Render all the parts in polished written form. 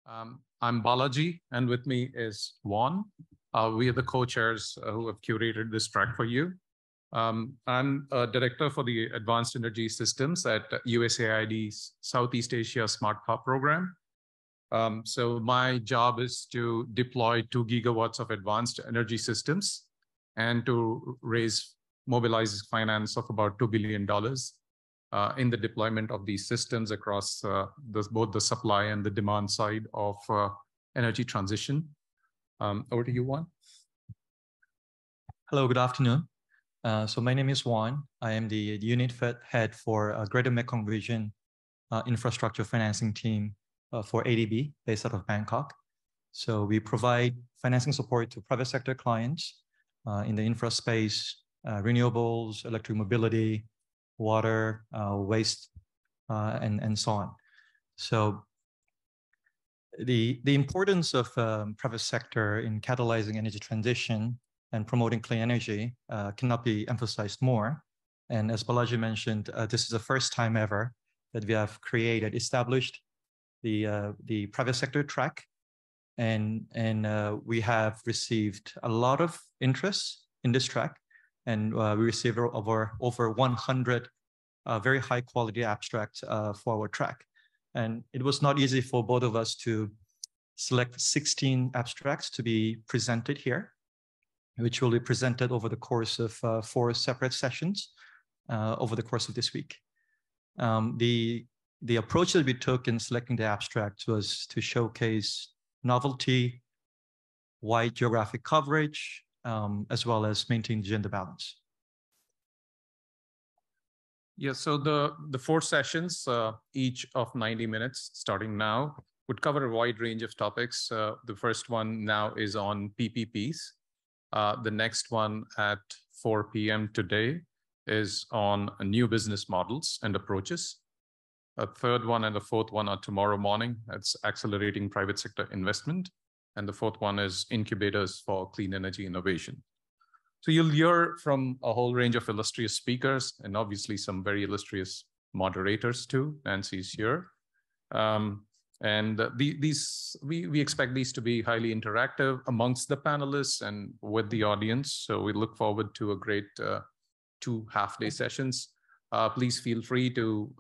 I'm Balaji, and with me is Juan. We are the co-chairs who have curated this track for you. I'm a director for the Advanced Energy Systems at USAID's Southeast Asia Smart Hub program. So my job is to deploy 2 gigawatts of advanced energy systems and to mobilize finance of about $2 billion in the deployment of these systems across both the supply and the demand side of energy transition. Over to you, Juan. Hello, good afternoon. So my name is Juan. I am the unit head for Greater Mekong Region Infrastructure Financing Team for ADB, based out of Bangkok. So we provide financing support to private sector clients in the infra space, renewables, electric mobility, water, waste, and so on. So the importance of private sector in catalyzing energy transition and promoting clean energy cannot be emphasized more. And as Balaji mentioned, this is the first time ever that we have established the private sector track, and we have received a lot of interest in this track, and we received over 100 very high quality abstracts for our track. And it was not easy for both of us to select 16 abstracts to be presented here, which will be presented over the course of 4 separate sessions over the course of this week. The approach that we took in selecting the abstracts was to showcase novelty, wide geographic coverage, as well as maintain gender balance. Yeah, so the 4 sessions, each of 90 minutes, starting now, would cover a wide range of topics. The first one now is on PPPs. The next one at 4 p.m. today is on new business models and approaches. A third one and the fourth one are tomorrow morning. That's accelerating private sector investment. And the fourth one is incubators for clean energy innovation. So you'll hear from a whole range of illustrious speakers and obviously some very illustrious moderators too. Nancy's here. We expect these to be highly interactive amongst the panelists and with the audience. So we look forward to a great 2 half-day sessions. Please feel free to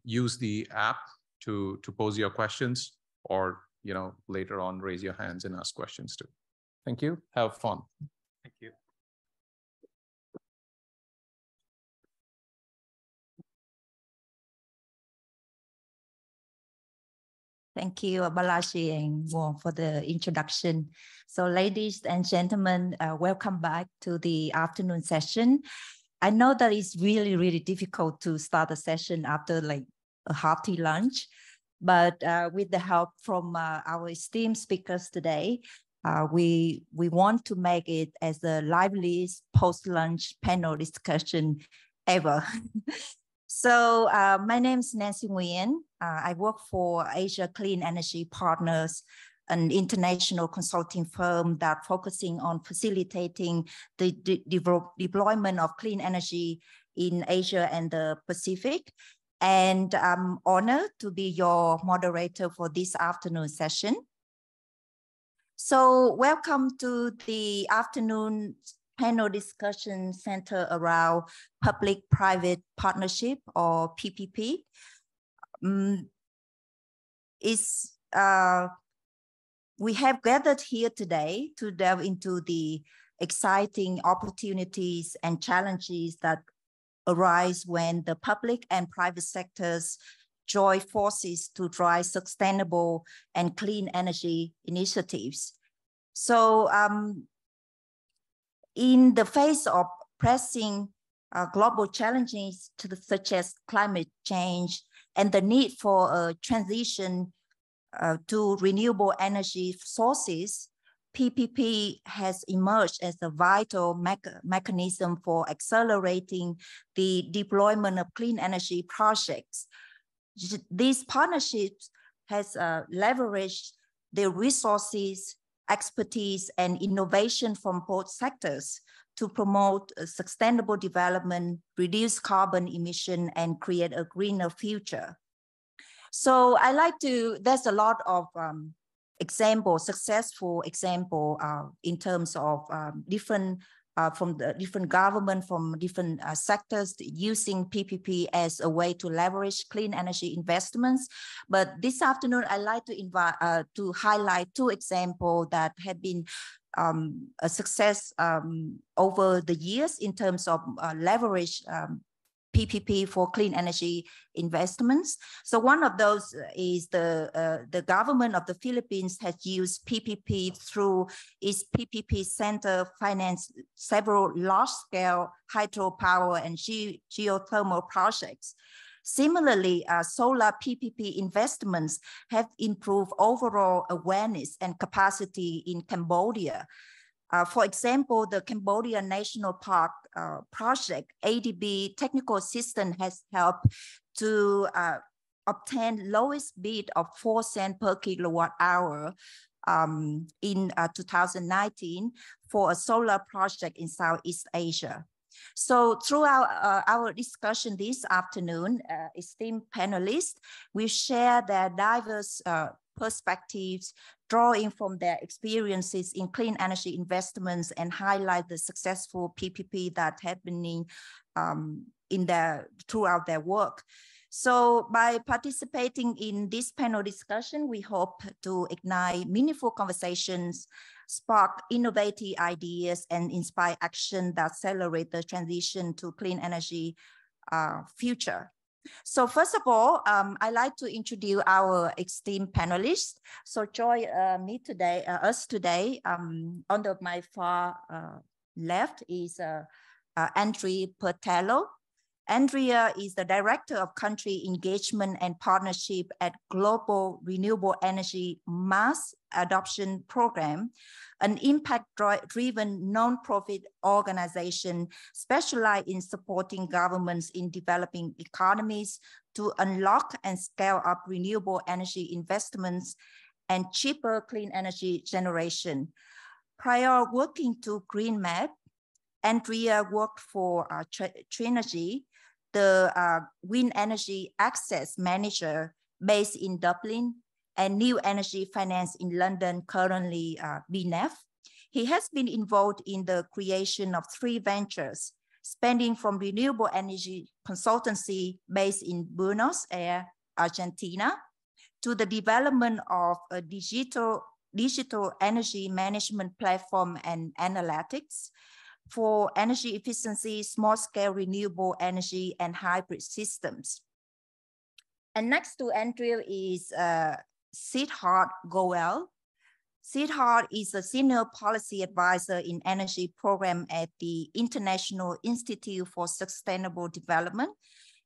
use the app to pose your questions, or later on raise your hands and ask questions too. Thank you. Have fun. Thank you. Thank you, Balaji and Wong, for the introduction. So ladies and gentlemen, welcome back to the afternoon session. I know that it's really, really difficult to start a session after like a hearty lunch, but with the help from our esteemed speakers today, we want to make it as the liveliest post-lunch panel discussion ever. So my name is Nancy Nguyen. I work for Asia Clean Energy Partners, an international consulting firm that focusing on facilitating the deployment of clean energy in Asia and the Pacific. And I'm honored to be your moderator for this afternoon session. So welcome to the afternoon panel discussion centered around public-private partnership, or PPP. We have gathered here today to delve into the exciting opportunities and challenges that arise when the public and private sectors join forces to drive sustainable and clean energy initiatives. So in the face of pressing global challenges such as climate change and the need for a transition to renewable energy sources, PPP has emerged as a vital mechanism for accelerating the deployment of clean energy projects. These partnerships has leveraged the resources, expertise, and innovation from both sectors to promote sustainable development, reduce carbon emission, and create a greener future. So there's a lot of successful example in terms of different from the different government, from different sectors using PPP as a way to leverage clean energy investments. But this afternoon, I'd like to invite to highlight two examples that have been a success over the years in terms of leverage PPP for clean energy investments. So one of those is the government of the Philippines has used PPP through its PPP Center finance several large-scale hydropower and geothermal projects. Similarly, solar PPP investments have improved overall awareness and capacity in Cambodia. For example, the Cambodia National Park project, ADB technical assistance has helped to obtain lowest bid of 4 cents per kilowatt hour in 2019 for a solar project in Southeast Asia. So throughout our discussion this afternoon, esteemed panelists will share their diverse perspectives, drawing from their experiences in clean energy investments and highlight the successful PPP that have been throughout their work. So by participating in this panel discussion, we hope to ignite meaningful conversations, spark innovative ideas, and inspire action that accelerate the transition to clean energy future. So first of all, I'd like to introduce our esteemed panelists. So join us today. Under my far left is Andrea Pertello. Andrea is the Director of Country Engagement and Partnership at Global Renewable Energy Mass Adoption Program, an impact-driven nonprofit organization specialized in supporting governments in developing economies to unlock and scale up renewable energy investments and cheaper clean energy generation. Prior working to GreenMap, Andrea worked for Trinergy, the wind energy access manager based in Dublin, and New Energy Finance in London, currently BNEF. He has been involved in the creation of 3 ventures, spanning from renewable energy consultancy based in Buenos Aires, Argentina, to the development of a digital energy management platform and analytics for energy efficiency, small-scale renewable energy, and hybrid systems. And next to Andrea is Siddharth Goel. Siddharth is a senior policy advisor in energy program at the International Institute for Sustainable Development.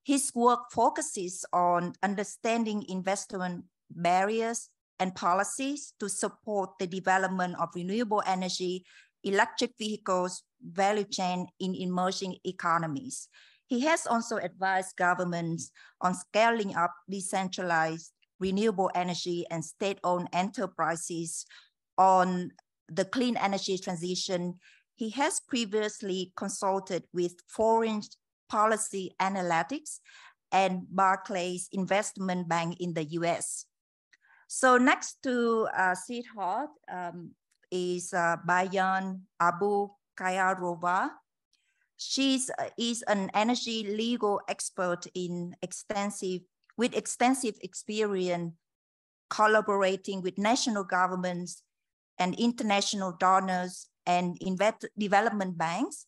His work focuses on understanding investment barriers and policies to support the development of renewable energy, electric vehicles, value chain in emerging economies. He has also advised governments on scaling up decentralized renewable energy and state-owned enterprises on the clean energy transition. He has previously consulted with Foreign Policy Analytics and Barclays Investment Bank in the US. So next to Siddharth is Bayan Abu Kayarova. She is an energy legal expert with extensive experience collaborating with national governments and international donors and development banks.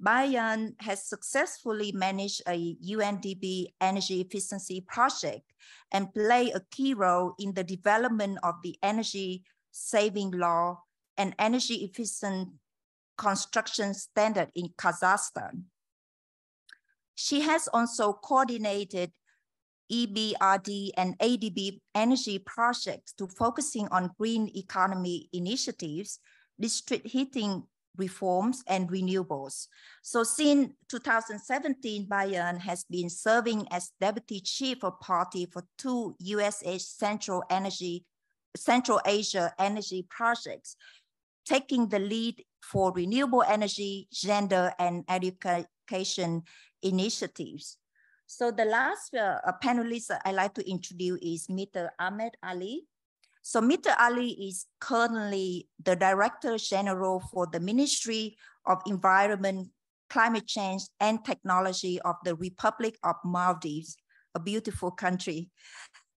Bayan has successfully managed a UNDP energy efficiency project and played a key role in the development of the energy saving law and energy efficient construction standard in Kazakhstan. She has also coordinated EBRD and ADB energy projects to focusing on green economy initiatives, district heating reforms, and renewables. So since 2017, Bayan has been serving as Deputy Chief of Party for 2 USA Central Asia energy projects, taking the lead for renewable energy, gender, and education initiatives. So the last panelist I'd like to introduce is Mr. Ahmed Ali. So Mr. Ali is currently the Director General for the Ministry of Environment, Climate Change and Technology of the Republic of Maldives, a beautiful country.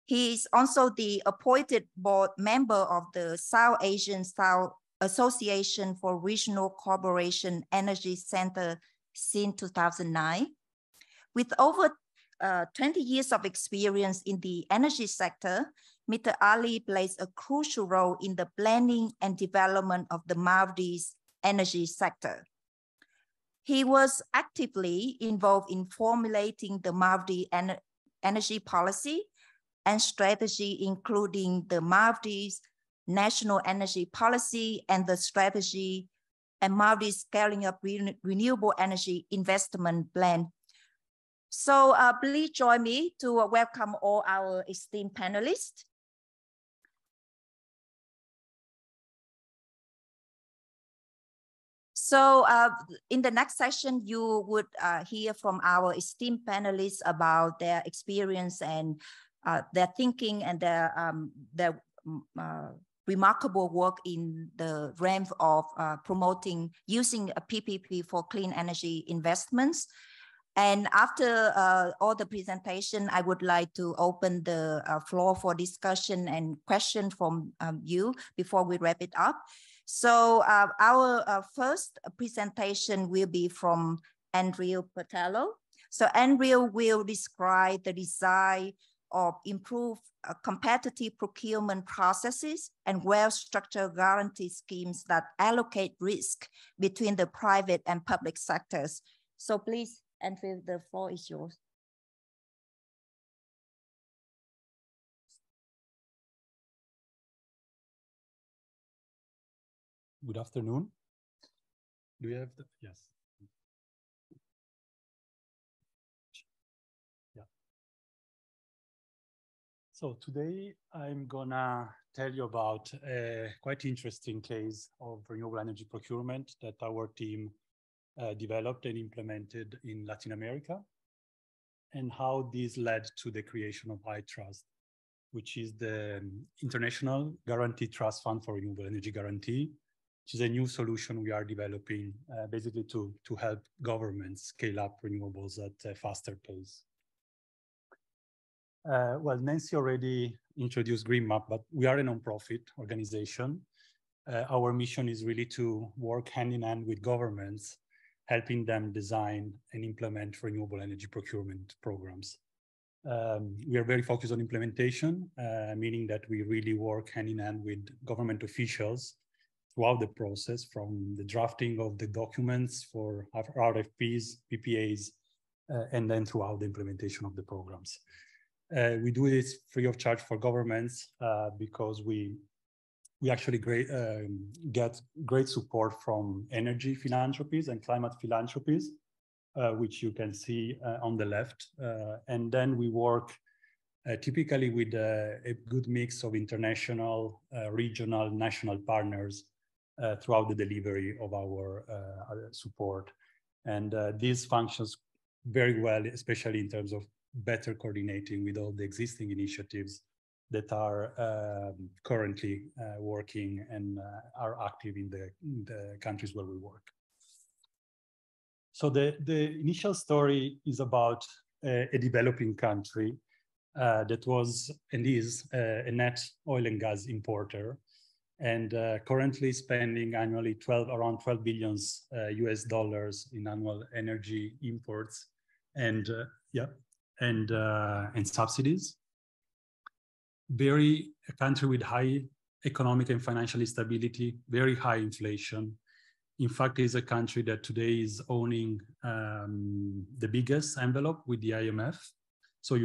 He is also the appointed board member of the South Asian South Association for Regional Cooperation Energy Center since 2009. With over 20 years of experience in the energy sector, Mr. Ali plays a crucial role in the planning and development of the Maldives energy sector. He was actively involved in formulating the Maldives energy policy and strategy, including the Maldives National Energy Policy and the strategy and Maldives Scaling Up Renewable Energy Investment Plan. So please join me to welcome all our esteemed panelists. So in the next session, you would hear from our esteemed panelists about their experience and their thinking and their remarkable work in the realm of promoting using a PPP for clean energy investments. And after all the presentation, I would like to open the floor for discussion and questions from you before we wrap it up. So our first presentation will be from Andrew Patello. So Andrew will describe the design of improved competitive procurement processes and well-structured guarantee schemes that allocate risk between the private and public sectors. So please, Andrew, the floor is yours. Good afternoon. Do you have the, yes. Yeah. So today I'm gonna tell you about a quite interesting case of renewable energy procurement that our team developed and implemented in Latin America, and how this led to the creation of iTrust, which is the International Guarantee Trust Fund for Renewable Energy Guarantee, which is a new solution we are developing basically to help governments scale up renewables at a faster pace. Well, Nancy already introduced GreenMap, but we are a nonprofit organization. Our mission is really to work hand in hand with governments, helping them design and implement renewable energy procurement programs. We are very focused on implementation, meaning that we really work hand in hand with government officials throughout the process, from the drafting of the documents for RFPs, PPAs, and then throughout the implementation of the programs. We do this free of charge for governments because we actually get great support from energy philanthropies and climate philanthropies, which you can see on the left. And then we work typically with a good mix of international, regional, national partners throughout the delivery of our support. And this functions very well, especially in terms of better coordinating with all the existing initiatives that are currently working and are active in the countries where we work. So the initial story is about a developing country that was and is a net oil and gas importer, and currently spending annually around 12 billion US dollars in annual energy imports and subsidies. A country with high economic and financial stability, very high inflation. In fact, it is a country that today is owning the biggest envelope with the IMF. So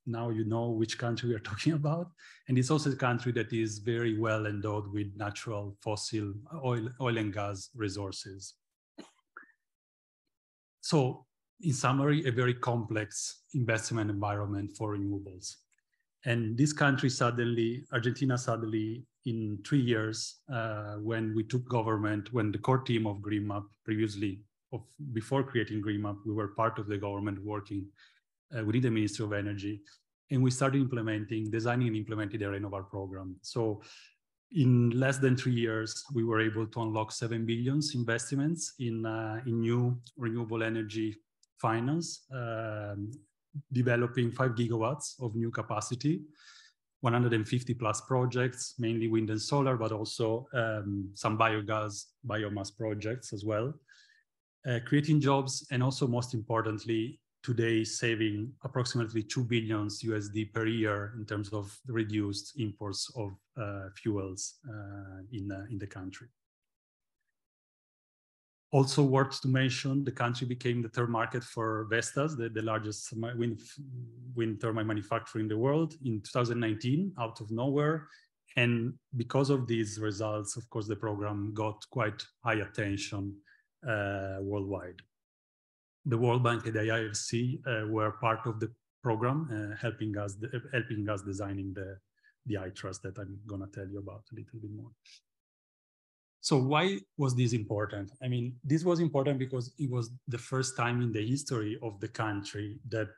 now you know which country we are talking about. And it's also a country that is very well endowed with natural fossil oil and gas resources. So in summary, a very complex investment environment for renewables. And this country Argentina suddenly, in 3 years, when we took government, when the core team of GreenMap before creating GreenMap, we were part of the government working within the Ministry of Energy. and we started designing and implementing the Renovar program. So in less than 3 years, we were able to unlock 7 billion investments in new renewable energy finance, developing 5 gigawatts of new capacity, 150 plus projects, mainly wind and solar, but also some biomass projects as well, creating jobs, and also most importantly, today saving approximately $2 billion USD per year in terms of reduced imports of fuels in the country. Also worth to mention, the country became the third market for Vestas, the largest wind turbine manufacturer in the world in 2019, out of nowhere. And because of these results, of course, the program got quite high attention worldwide. The World Bank and the IFC were part of the program, helping us designing the iTrust that I'm gonna tell you about a little bit more. So why was this important? I mean, this was important because it was the first time in the history of the country that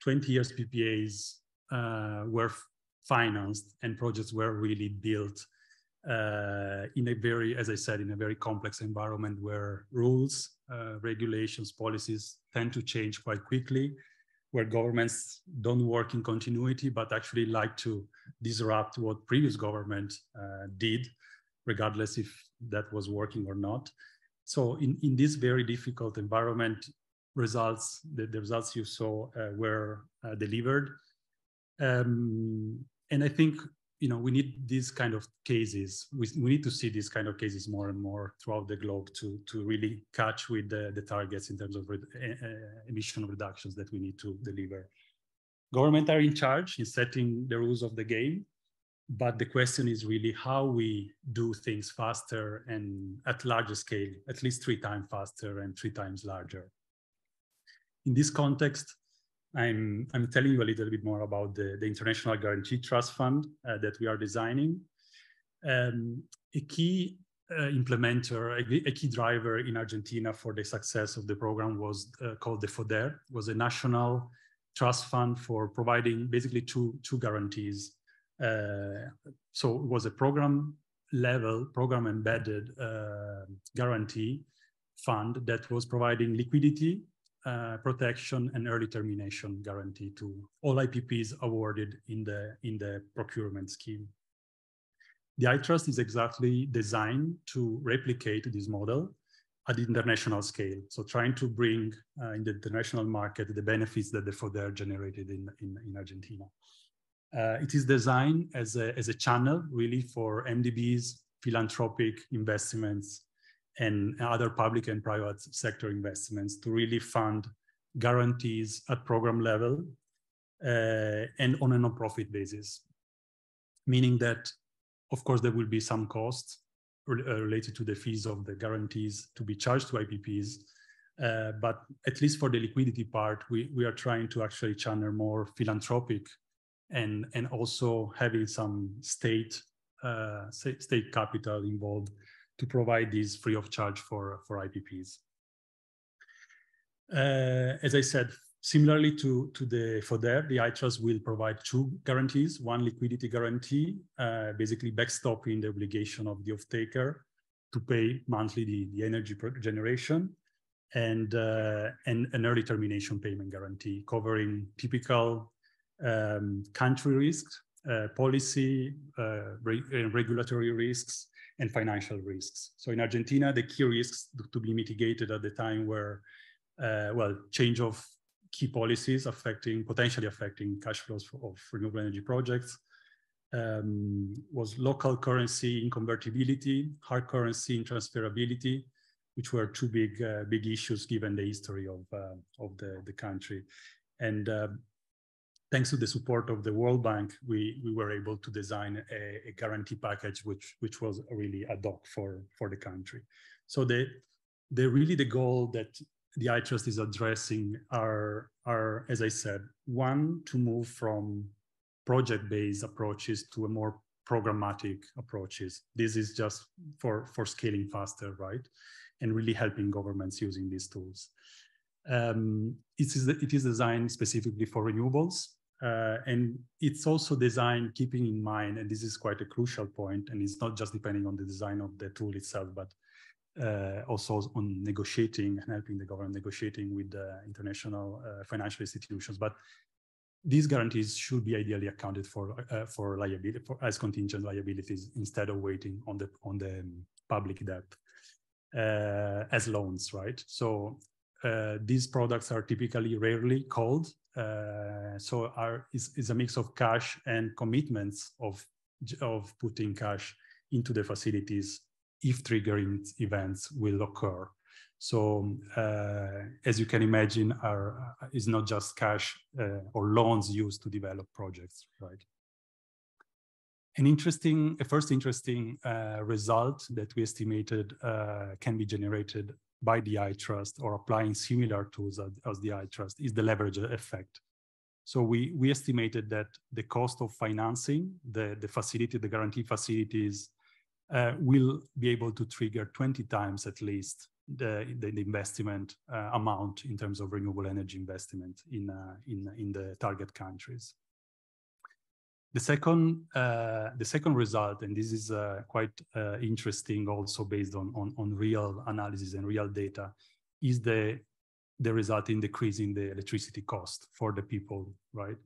20 years PPAs were financed and projects were really built in a very, as I said, in a very complex environment where rules, regulations, policies tend to change quite quickly, where governments don't work in continuity, but actually like to disrupt what previous government did, regardless if that was working or not. So in this very difficult environment, the results you saw were delivered. And I think, you know, we need these kind of cases. We need to see these kind of cases more and more throughout the globe to really catch with the targets in terms of emission reductions that we need to deliver. Government are in charge in setting the rules of the game, but the question is really how we do things faster and at larger scale, at least 3 times faster and 3 times larger. In this context, I'm telling you a little bit more about the International Guarantee Trust Fund that we are designing. A key implementer, a key driver in Argentina for the success of the program was called the FODER, was a national trust fund for providing basically two guarantees. So it was a program embedded guarantee fund that was providing liquidity, protection, and early termination guarantee to all IPPs awarded in the procurement scheme. The iTrust is exactly designed to replicate this model at the international scale. So trying to bring in the international market the benefits that the FODER generated in Argentina. It is designed as a channel really for MDBs, philanthropic investments, and other public and private sector investments to really fund guarantees at program level and on a non-profit basis. Meaning that, of course, there will be some costs related to the fees of the guarantees to be charged to IPPs. But at least for the liquidity part, we are trying to actually channel more philanthropic and also having some state capital involved to provide these free of charge for IPPs. As I said, similarly to the FODER, the iTrust will provide 2 guarantees, one liquidity guarantee, basically backstopping the obligation of the off-taker to pay monthly the energy generation, and an early termination payment guarantee covering typical country risks, policy, regulatory risks, and financial risks. So in Argentina, the key risks to be mitigated at the time were, change of key policies potentially affecting cash flows of renewable energy projects, was local currency inconvertibility, hard currency intransferability, which were 2 big issues given the history of the country. And thanks to the support of the World Bank, we were able to design a guarantee package which was really ad hoc for the country. So the goal that the iTrust is addressing are, as I said, one, to move from project-based approaches to a more programmatic approaches. This is just for scaling faster, right? And really helping governments using these tools. It is designed specifically for renewables. And it's also designed keeping in mind, and this is quite a crucial point, and it's not just depending on the design of the tool itself, but also on negotiating and helping the government negotiating with international financial institutions. But these guarantees should be ideally accounted for liability as contingent liabilities instead of waiting on the public debt as loans, right? So these products are typically rarely called. So is a mix of cash and commitments of putting cash into the facilities if triggering events will occur. So as you can imagine, is not just cash or loans used to develop projects, right? A first interesting result that we estimated can be generated by the iTrust or applying similar tools as the iTrust is the leverage effect. So we estimated that the cost of financing the facility, the guarantee facilities, will be able to trigger 20 times at least the investment amount in terms of renewable energy investment in the target countries. The second result, and this is quite interesting, also based on real analysis and real data, is the result in decreasing the electricity cost for the people, right?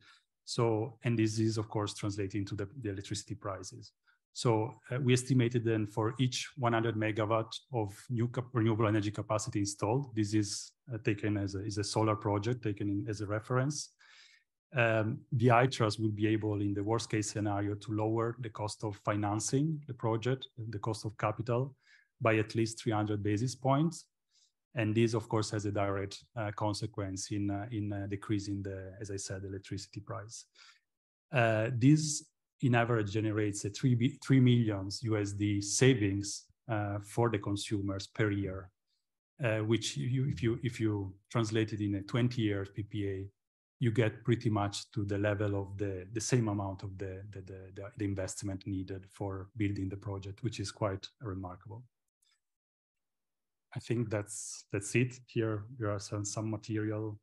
So, and this is of course translating to the electricity prices. So we estimated then for each 100 megawatt of new renewable energy capacity installed, this is taken as a solar project, taken in as a reference. The iTrust will be able, in the worst case scenario, to lower the cost of financing the project, the cost of capital, by at least 300 basis points. And this, of course, has a direct consequence in decreasing the, as I said, electricity price. This, in average, generates a $3 million USD savings for the consumers per year, which if you translate it in a 20-year PPA, you get pretty much to the level of the same amount of the investment needed for building the project, which is quite remarkable. I think that's it. Here are some material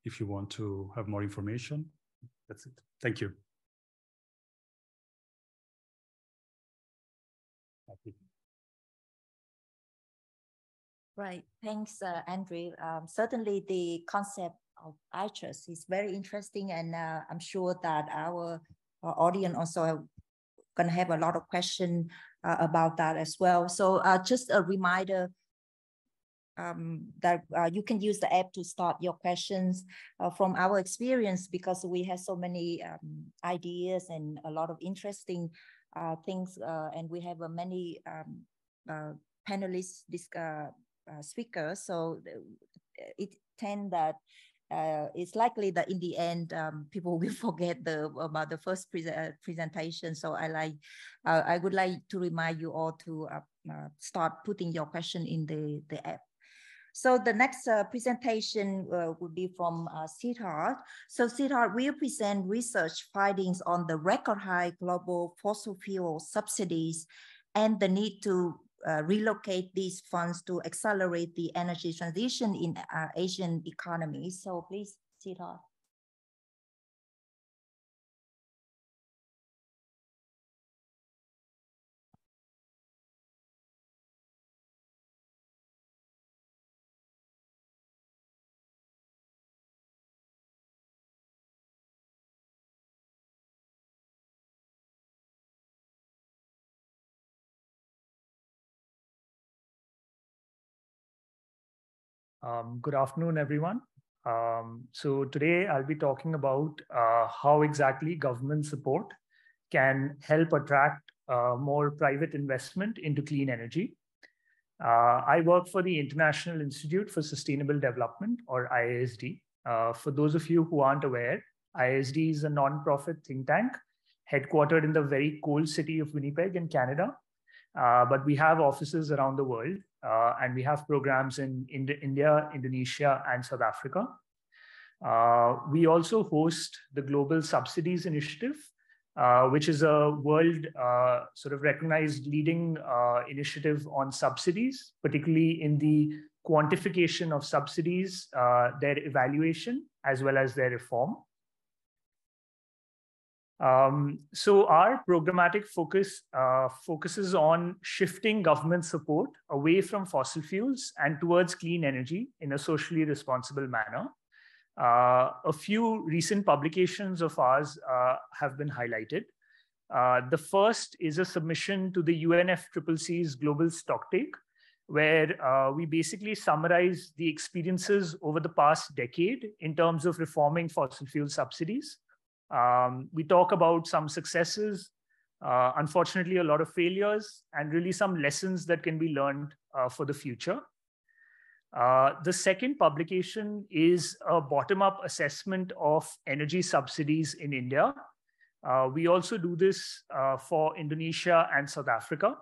if you want to have more information. That's it. Thank you. Right. Thanks, Andrew. Certainly the concept of iTrust is very interesting, and I'm sure that our audience also going to have a lot of questions about that as well. So just a reminder that you can use the app to start your questions. From our experience, because we have so many ideas and a lot of interesting things, and we have many panelists, speakers, so it tends that it's likely that in the end people will forget about the first presentation. So I would like to remind you all to start putting your question in the app. So the next presentation will be from Siddharth. So Siddharth will present research findings on the record high global fossil fuel subsidies and the need to relocate these funds to accelerate the energy transition in Asian economies. So please, Siddharth. Good afternoon, everyone. So today I'll be talking about how exactly government support can help attract more private investment into clean energy. I work for the International Institute for Sustainable Development, or IISD. For those of you who aren't aware, IISD is a non-profit think tank headquartered in the very cold city of Winnipeg in Canada. But we have offices around the world, and we have programs in India, Indonesia, and South Africa. We also host the Global Subsidies Initiative, which is a world sort of recognized leading initiative on subsidies, particularly in the quantification of subsidies, their evaluation, as well as their reform. So our programmatic focus focuses on shifting government support away from fossil fuels and towards clean energy in a socially responsible manner. A few recent publications of ours have been highlighted. The first is a submission to the UNFCCC's Global Stocktake, where we basically summarize the experiences over the past decade in terms of reforming fossil fuel subsidies. We talk about some successes, unfortunately, a lot of failures, and really some lessons that can be learned for the future. The second publication is a bottom-up assessment of energy subsidies in India. We also do this for Indonesia and South Africa.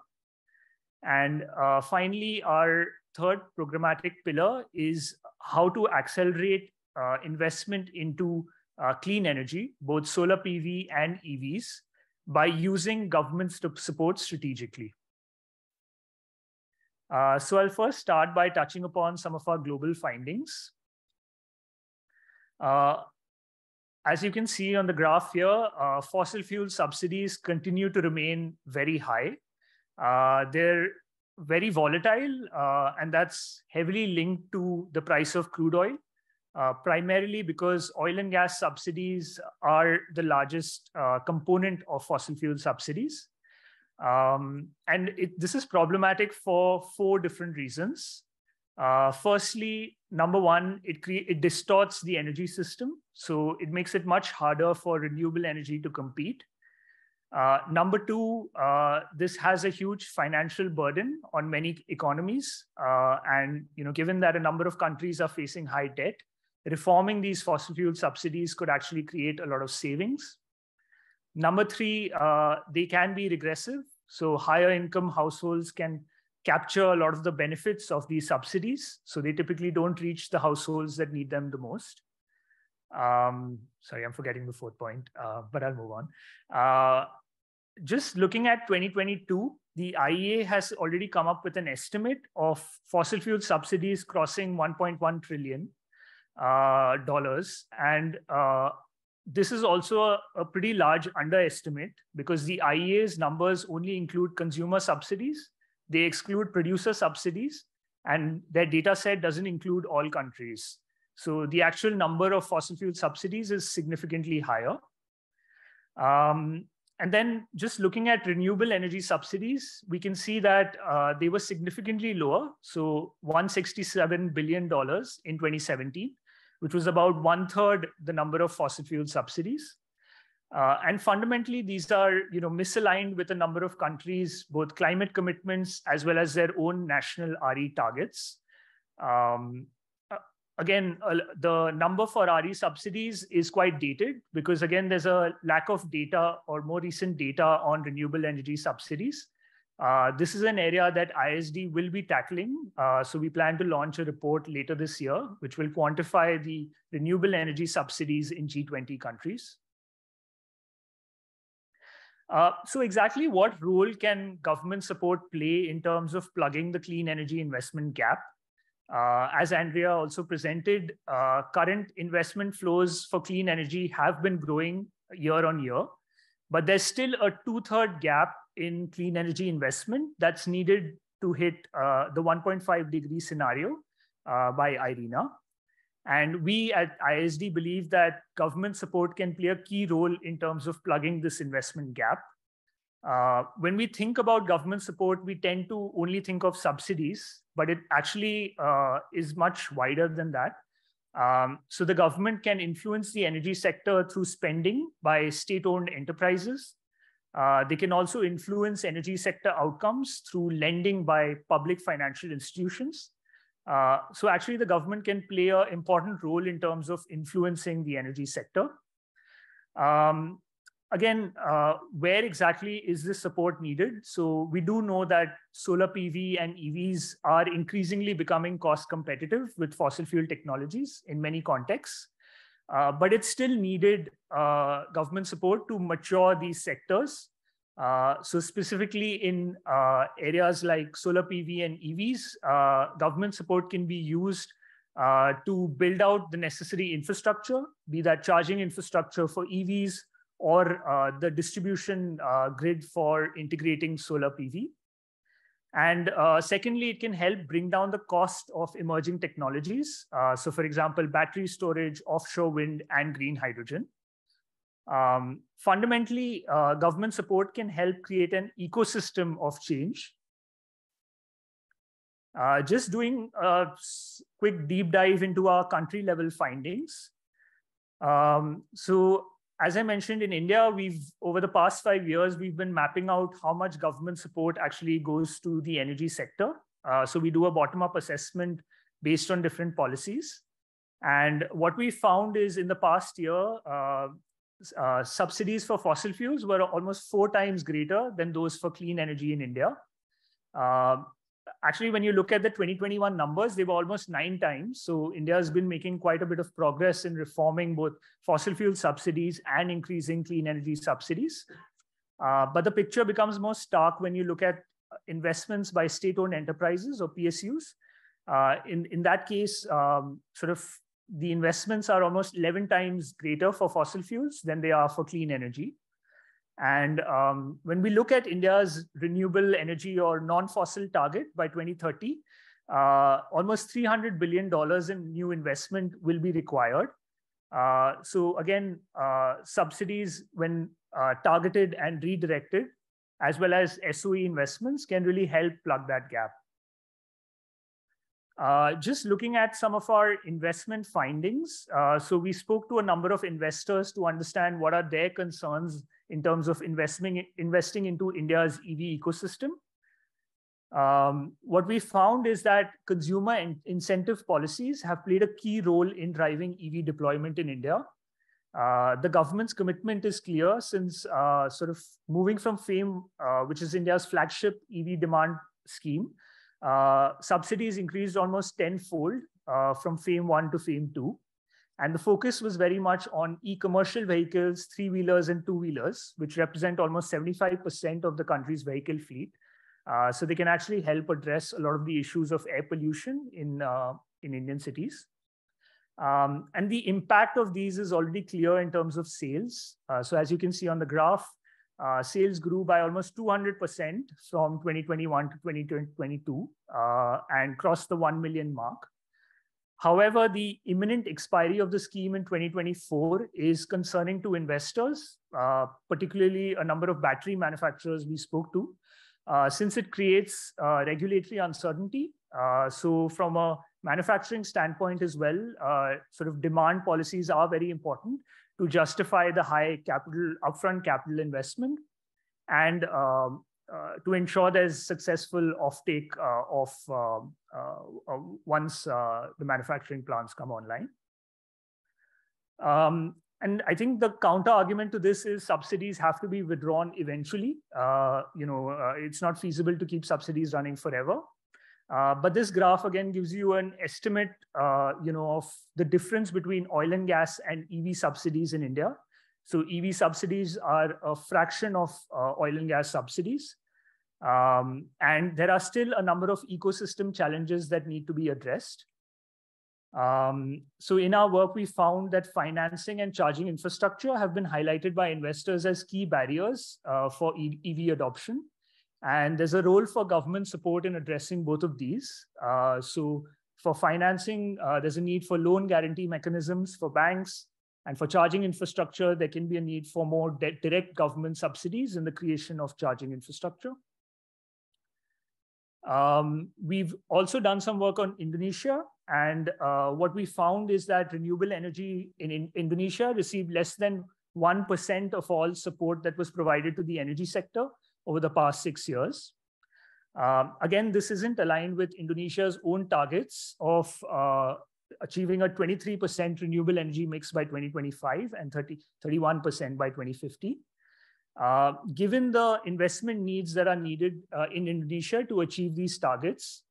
And finally, our third programmatic pillar is how to accelerate investment into clean energy, both solar PV and EVs, by using government support strategically. So I'll first start by touching upon some of our global findings. As you can see on the graph here, fossil fuel subsidies continue to remain very high. They're very volatile, and that's heavily linked to the price of crude oil, primarily because oil and gas subsidies are the largest component of fossil fuel subsidies. And this is problematic for 4 different reasons. Firstly, number one, it distorts the energy system. So it makes it much harder for renewable energy to compete. Number two, this has a huge financial burden on many economies. And given that a number of countries are facing high debt, reforming these fossil fuel subsidies could actually create a lot of savings. Number three, they can be regressive. So higher income households can capture a lot of the benefits of these subsidies. So they typically don't reach the households that need them the most. Sorry, I'm forgetting the 4th point, but I'll move on. Just looking at 2022, the IEA has already come up with an estimate of fossil fuel subsidies crossing $1.1 trillion. And this is also a pretty large underestimate because the IEA's numbers only include consumer subsidies. They exclude producer subsidies, and their data set doesn't include all countries. So the actual number of fossil fuel subsidies is significantly higher. And then just looking at renewable energy subsidies, we can see that they were significantly lower. So $167 billion in 2017, which was about 1/3 the number of fossil fuel subsidies. And fundamentally, these are misaligned with a number of countries, both climate commitments as well as their own national RE targets. Again, the number for RE subsidies is quite dated because, again, there's a lack of data or more recent data on renewable energy subsidies. This is an area that ISD will be tackling. So we plan to launch a report later this year, which will quantify the renewable energy subsidies in G20 countries. So exactly what role can government support play in terms of plugging the clean energy investment gap? As Andrea also presented, current investment flows for clean energy have been growing year on year, but there's still a 2/3 gap in clean energy investment that's needed to hit the 1.5 degree scenario by IRENA. And we at ISD believe that government support can play a key role in terms of plugging this investment gap. When we think about government support, we tend to only think of subsidies, but it actually is much wider than that. So the government can influence the energy sector through spending by state-owned enterprises. They can also influence energy sector outcomes through lending by public financial institutions. So actually the government can play an important role in terms of influencing the energy sector. Again, where exactly is this support needed? So we do know that solar PV and EVs are increasingly becoming cost competitive with fossil fuel technologies in many contexts, but it's still needed government support to mature these sectors. So specifically in areas like solar PV and EVs, government support can be used to build out the necessary infrastructure, be that charging infrastructure for EVs or the distribution grid for integrating solar PV. And secondly, it can help bring down the cost of emerging technologies. So for example, battery storage, offshore wind, and green hydrogen. Fundamentally, government support can help create an ecosystem of change. Just doing a quick deep dive into our country level findings. So as I mentioned, in India, over the past 5 years, we've been mapping out how much government support actually goes to the energy sector. So we do a bottom-up assessment based on different policies. And what we found is in the past year, subsidies for fossil fuels were almost 4 times greater than those for clean energy in India. Actually, when you look at the 2021 numbers, they were almost 9 times. So India has been making quite a bit of progress in reforming both fossil fuel subsidies and increasing clean energy subsidies. But the picture becomes more stark when you look at investments by state-owned enterprises or PSUs. In that case, sort of the investments are almost 11 times greater for fossil fuels than they are for clean energy. And when we look at India's renewable energy or non-fossil target by 2030, almost $300 billion in new investment will be required. So again, subsidies when targeted and redirected, as well as SOE investments can really help plug that gap. Just looking at some of our investment findings. So we spoke to a number of investors to understand what are their concerns in terms of investing into India's EV ecosystem. What we found is that consumer incentive policies have played a key role in driving EV deployment in India. The government's commitment is clear since sort of moving from FAME, which is India's flagship EV demand scheme, subsidies increased almost tenfold from FAME 1 to FAME 2. And the focus was very much on e-commercial vehicles, 3-wheelers and 2-wheelers, which represent almost 75% of the country's vehicle fleet. So they can actually help address a lot of the issues of air pollution in Indian cities. And the impact of these is already clear in terms of sales. So as you can see on the graph, sales grew by almost 200% from 2021 to 2022 and crossed the 1 million mark. However, the imminent expiry of the scheme in 2024 is concerning to investors, particularly a number of battery manufacturers we spoke to, since it creates regulatory uncertainty. So from a manufacturing standpoint as well, sort of demand policies are very important to justify the high upfront capital investment and to ensure there's successful offtake once the manufacturing plants come online. And I think the counter argument to this is subsidies have to be withdrawn eventually. It's not feasible to keep subsidies running forever. But this graph again gives you an estimate, of the difference between oil and gas and EV subsidies in India. So EV subsidies are a fraction of oil and gas subsidies. And there are still a number of ecosystem challenges that need to be addressed. So in our work, we found that financing and charging infrastructure have been highlighted by investors as key barriers for EV adoption. And there's a role for government support in addressing both of these. So for financing, there's a need for loan guarantee mechanisms for banks. And for charging infrastructure, there can be a need for more direct government subsidies in the creation of charging infrastructure. We've also done some work on Indonesia. And what we found is that renewable energy in Indonesia received less than 1% of all support that was provided to the energy sector over the past 6 years. Again, this isn't aligned with Indonesia's own targets of achieving a 23% renewable energy mix by 2025 and 31% by 2050. Given the investment needs that are needed in Indonesia to achieve these targets,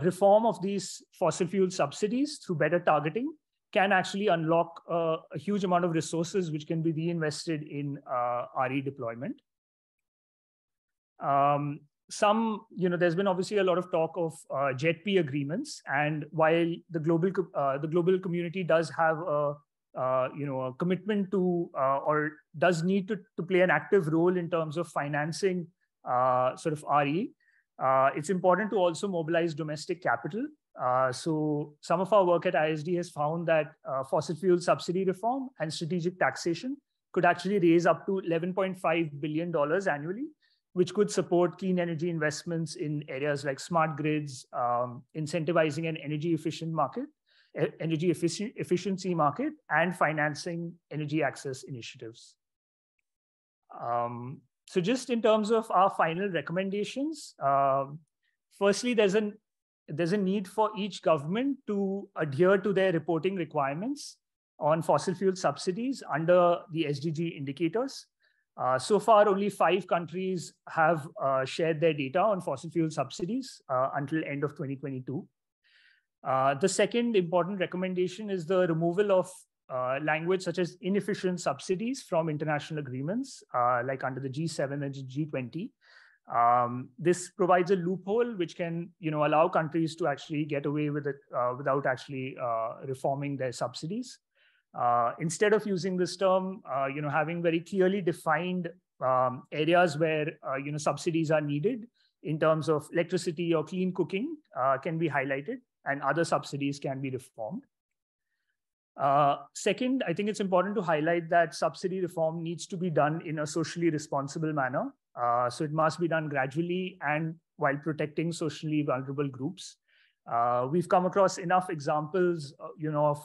reform of these fossil fuel subsidies through better targeting can actually unlock a huge amount of resources which can be reinvested in RE deployment. There's been obviously a lot of talk of JETP agreements, and while the global community does have a a commitment to or does need to play an active role in terms of financing sort of RE. It's important to also mobilize domestic capital. So some of our work at ISD has found that fossil fuel subsidy reform and strategic taxation could actually raise up to $11.5 billion annually, which could support clean energy investments in areas like smart grids, incentivizing an energy efficiency market, and financing energy access initiatives. So just in terms of our final recommendations, firstly, there's a need for each government to adhere to their reporting requirements on fossil fuel subsidies under the SDG indicators. So far, only 5 countries have shared their data on fossil fuel subsidies until end of 2022. The second important recommendation is the removal of language such as inefficient subsidies from international agreements, like under the G7 and G20. This provides a loophole which can, allow countries to actually get away with it without actually reforming their subsidies. Instead of using this term, having very clearly defined areas where subsidies are needed in terms of electricity or clean cooking can be highlighted, and other subsidies can be reformed. Second, I think it's important to highlight that subsidy reform needs to be done in a socially responsible manner. So it must be done gradually and while protecting socially vulnerable groups. We've come across enough examples, of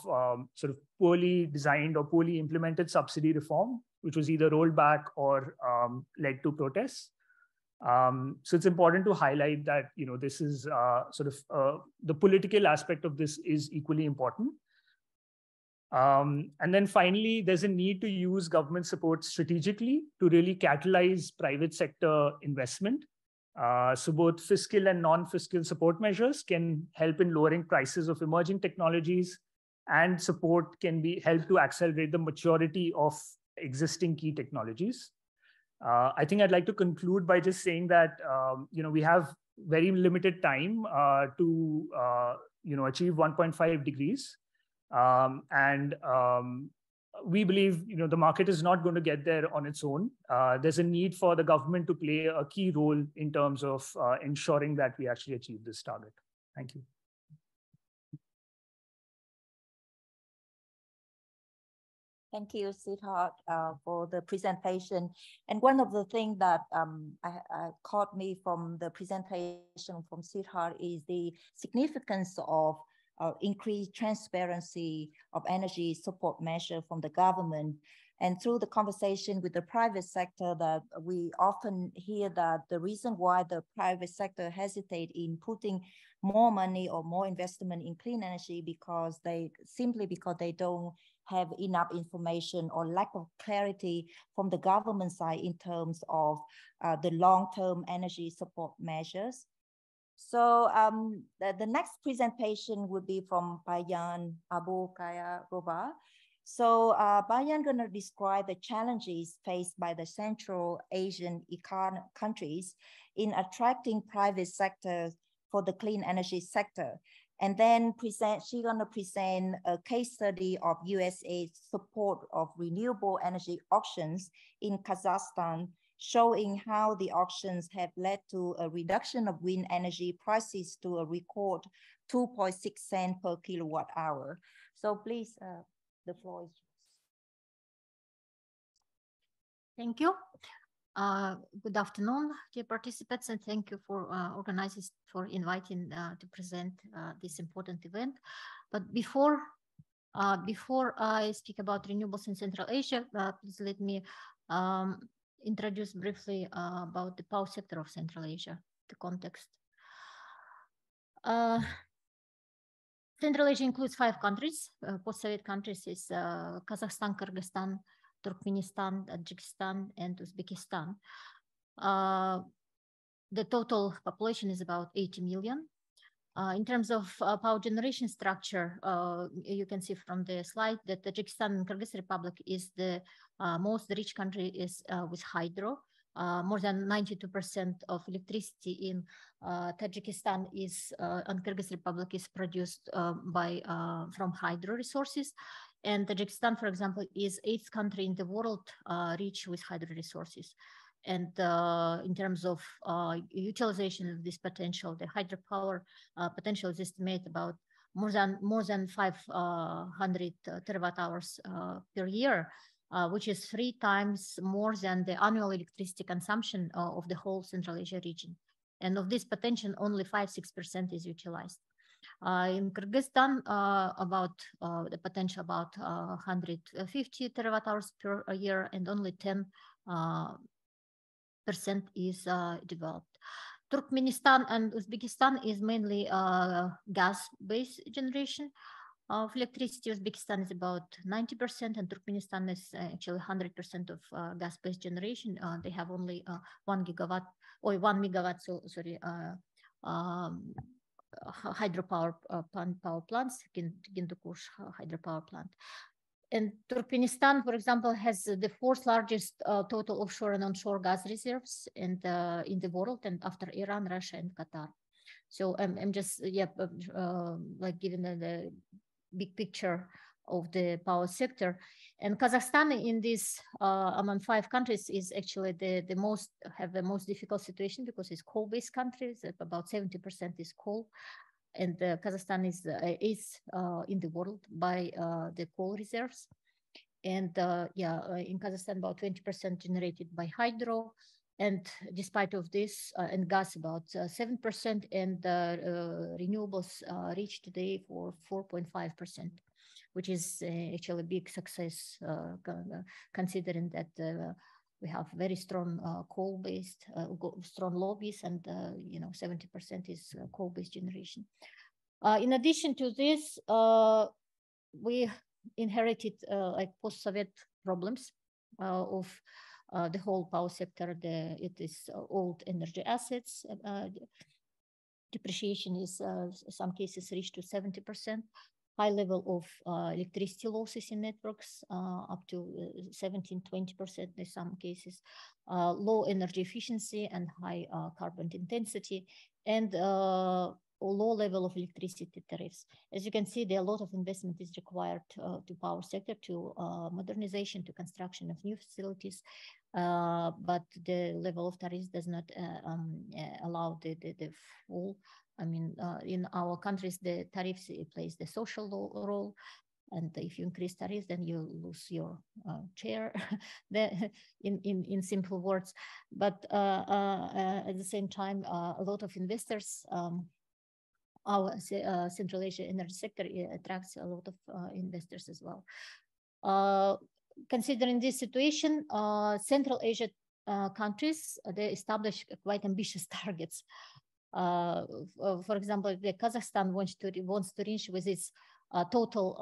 sort of poorly designed or poorly implemented subsidy reform, which was either rolled back or led to protests. So it's important to highlight that, this is the political aspect of this is equally important. And then finally, there's a need to use government support strategically to really catalyze private sector investment. So both fiscal and non-fiscal support measures can help in lowering prices of emerging technologies, and support can help to accelerate the maturity of existing key technologies. I think I'd like to conclude by just saying that we have very limited time to achieve 1.5 degrees, and we believe the market is not going to get there on its own. There's a need for the government to play a key role in terms of ensuring that we actually achieve this target. Thank you. Thank you, Siddharth, for the presentation. And one of the things that caught me from the presentation from Siddharth is the significance of increased transparency of energy support measure from the government. And through the conversation with the private sector, that we often hear that the reason why the private sector hesitate in putting more money or more investment in clean energy because they don't have enough information or lack of clarity from the government side in terms of the long-term energy support measures. So the next presentation would be from Bayan Abu Kaya Roba. So Bayan gonna describe the challenges faced by the Central Asian countries in attracting private sector for the clean energy sector. And then she's gonna present a case study of USA support of renewable energy auctions in Kazakhstan, showing how the auctions have led to a reduction of wind energy prices to a record 2.6 cents per kilowatt hour. So please, the floor is yours. Thank you. Good afternoon, dear participants, and thank you for organizers for inviting to present this important event. But before I speak about renewables in Central Asia, please let me introduce briefly about the power sector of Central Asia, the context. Central Asia includes 5 countries. Post-Soviet countries is Kazakhstan, Kyrgyzstan, Turkmenistan, Tajikistan, and Uzbekistan. The total population is about 80 million. In terms of power generation structure, you can see from the slide that Tajikistan and Kyrgyz Republic is the most rich country is with hydro. More than 92% of electricity in Tajikistan is and Kyrgyz Republic is produced from hydro resources. And Tajikistan, for example, is 8th country in the world rich with hydro resources. And in terms of utilization of this potential, the hydropower potential is estimated about more than 500 terawatt hours per year, which is 3 times more than the annual electricity consumption of the whole Central Asia region. And of this potential, only 5–6% is utilized. In Kyrgyzstan, about the potential about 150 terawatt hours per year, and only 10% is developed. Turkmenistan and Uzbekistan is mainly gas-based generation of electricity. Uzbekistan is about 90%, and Turkmenistan is actually 100% of gas-based generation. They have only 1 gigawatt or 1 megawatt, hydropower power plants, Gindukush hydropower plant. And Turkmenistan, for example, has the 4th largest total offshore and onshore gas reserves in the world, and after Iran, Russia, and Qatar. So I'm just like giving the big picture of the power sector. And Kazakhstan in this among 5 countries is actually the most difficult situation, because it's coal-based countries. About 70% is coal, and Kazakhstan is 8th in the world by the coal reserves. And in Kazakhstan, about 20% generated by hydro. And despite of this, and gas about 7%, and renewables reach today for 4.5%, which is actually a big success, considering that we have very strong coal-based, strong lobbies, and 70% is coal-based generation. In addition to this, we inherited like post-Soviet problems of the whole power sector. It is old energy assets. Depreciation is some cases reached to 70%. High level of electricity losses in networks, up to 17–20% in some cases. Low energy efficiency and high carbon intensity, and low level of electricity tariffs. As you can see, there are a lot of investment is required to power sector, to modernization, to construction of new facilities, but the level of tariffs does not allow the full. I mean, in our countries, the tariffs plays the social role, and if you increase tariffs, then you lose your chair. in simple words, but at the same time, a lot of investors. Our Central Asia energy sector attracts a lot of investors as well. Considering this situation, Central Asia countries, they establish quite ambitious targets. For example, the Kazakhstan wants to reach with its total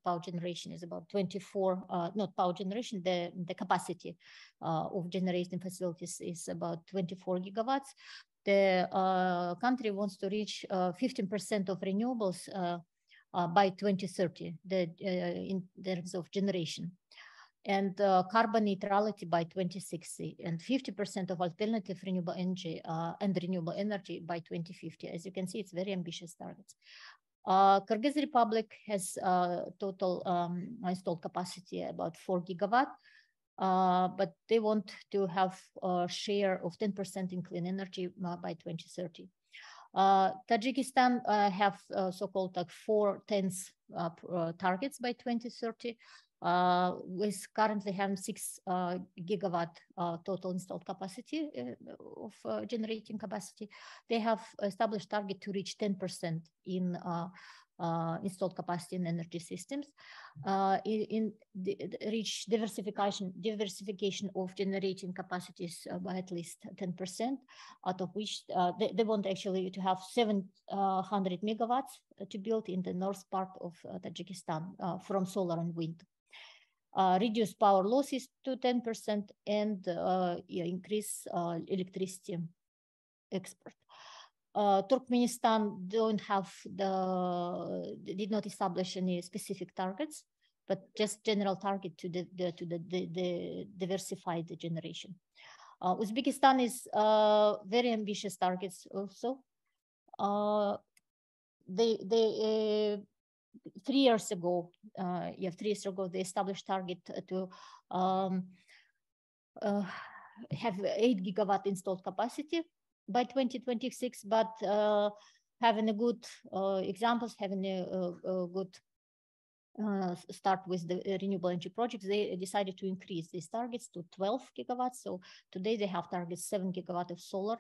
power generation is about 24, not power generation, the capacity of generating facilities is about 24 gigawatts. The country wants to reach 15% of renewables by 2030, in terms of generation, and carbon neutrality by 2060, and 50% of alternative renewable energy and renewable energy by 2050. As you can see, it's very ambitious targets. Kyrgyz Republic has total installed capacity about 4 gigawatt, but they want to have a share of 10% in clean energy by 2030. Tajikistan have so-called like 4 tenths targets by 2030, with currently having 6 gigawatt total installed capacity of generating capacity. They have established target to reach 10% in installed capacity in energy systems, reach diversification of generating capacities by at least 10%, out of which they want actually to have 700 megawatts to build in the north part of Tajikistan from solar and wind. Reduce power losses to 10%, and increase electricity export. Turkmenistan did not establish any specific targets, but just general target to diversify the generation. Uzbekistan is very ambitious targets also. They 3 years ago, 3 years ago, they established target to have 8 gigawatt installed capacity by 2026, but having a good examples, having a good start with the renewable energy projects, they decided to increase these targets to 12 gigawatts. So today they have targets 7 gigawatts of solar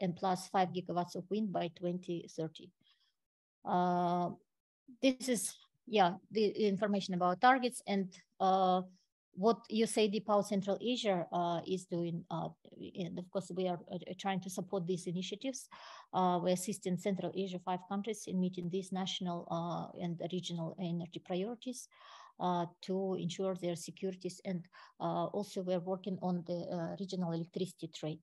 and plus 5 gigawatts of wind by 2030. This is, the information about targets and what USAID Power Central Asia is doing. And of course, we are trying to support these initiatives. We're assisting Central Asia 5 countries in meeting these national and regional energy priorities to ensure their securities. And also we're working on the regional electricity trade.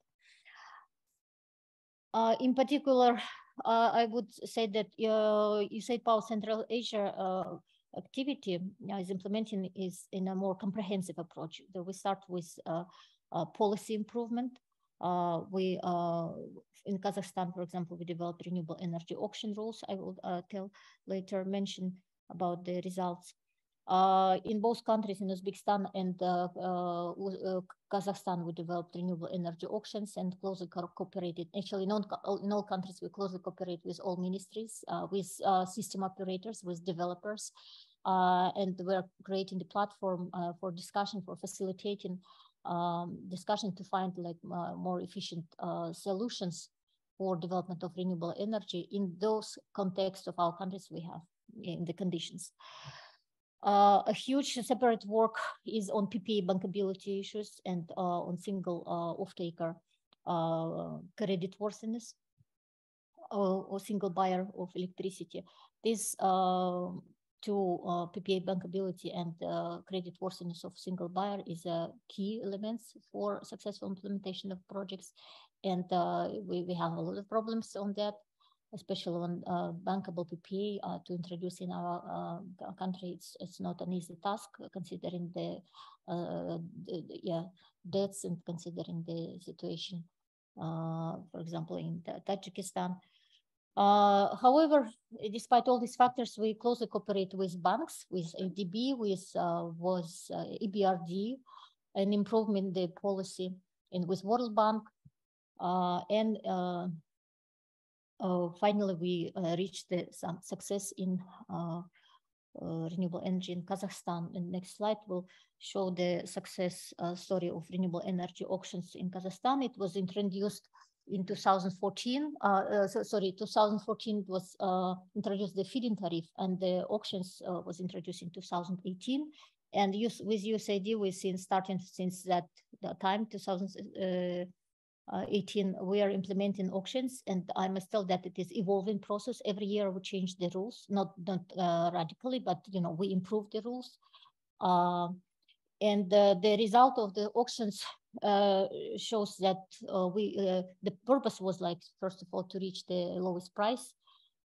In particular, I would say that USAID Power Central Asia activity is implementing is in a more comprehensive approach. We start with policy improvement. We in Kazakhstan, for example, we developed renewable energy auction rules. I will mention about the results. In both countries, in Uzbekistan and Kazakhstan, we developed renewable energy auctions and closely cooperated. Actually, in all countries, we closely cooperate with all ministries, with system operators, with developers, and we're creating the platform for discussion, for facilitating discussion to find like more efficient solutions for development of renewable energy in those contexts of our countries we have in the conditions. A huge separate work is on PPA bankability issues and on single off-taker credit worthiness or single buyer of electricity. These two PPA bankability and credit worthiness of single buyer is a key elements for successful implementation of projects. And we have a lot of problems on that, especially on bankable PPA to introduce in our country. It's not an easy task considering the debts and considering the situation, for example, in Tajikistan. However, despite all these factors, we closely cooperate with banks, with ADB, with EBRD, and improvement the policy, and with World Bank, and finally, we reached some success in renewable energy in Kazakhstan. And next slide will show the success story of renewable energy auctions in Kazakhstan. It was introduced in 2014. 2014 was introduced the feed-in tariff, and the auctions was introduced in 2018. And with USAID, we've seen starting since that time, 2018, we are implementing auctions, and I must tell that it is evolving process. Every year we change the rules, not radically, but we improve the rules. And the result of the auctions shows that the purpose was like, first of all, to reach the lowest price,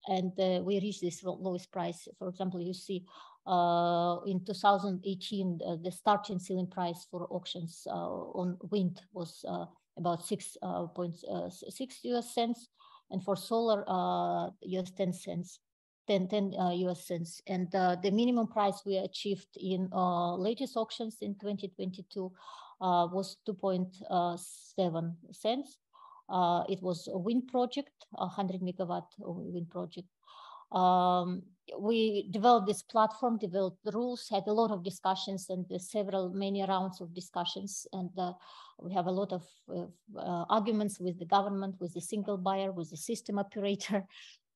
and we reached this lowest price. For example, you see in 2018, the starting ceiling price for auctions on wind was about 6.6 US cents, and for solar, US 10 cents. 10 US cents, and the minimum price we achieved in latest auctions in 2022 was 2.7 cents. It was a wind project, a 100 megawatt wind project. We developed this platform, developed the rules, had a lot of discussions and many rounds of discussions, and we have a lot of arguments with the government, with the single buyer, with the system operator.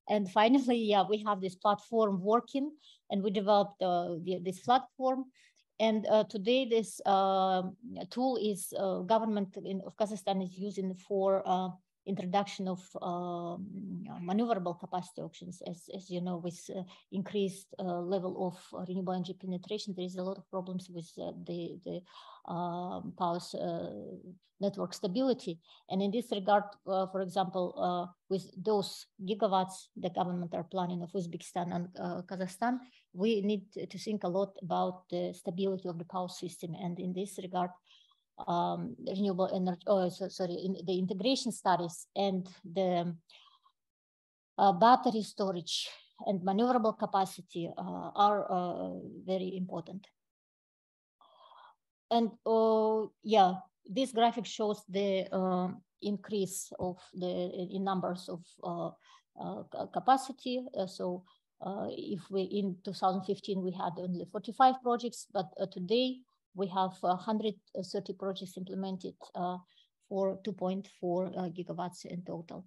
And finally, we have this platform working, and we developed this platform. And today, this tool is government of Kazakhstan is using for introduction of maneuverable capacity auctions. As you know, with increased level of renewable energy penetration, there is a lot of problems with the power network stability. And in this regard, for example, with those gigawatts the government are planning of Uzbekistan and Kazakhstan, we need to think a lot about the stability of the power system. And in this regard, renewable energy, in the integration studies and the battery storage and maneuverable capacity are very important. And yeah, this graphic shows the increase of in numbers of capacity. So if we in 2015 we had only 45 projects, but today we have 130 projects implemented for 2.4 gigawatts in total.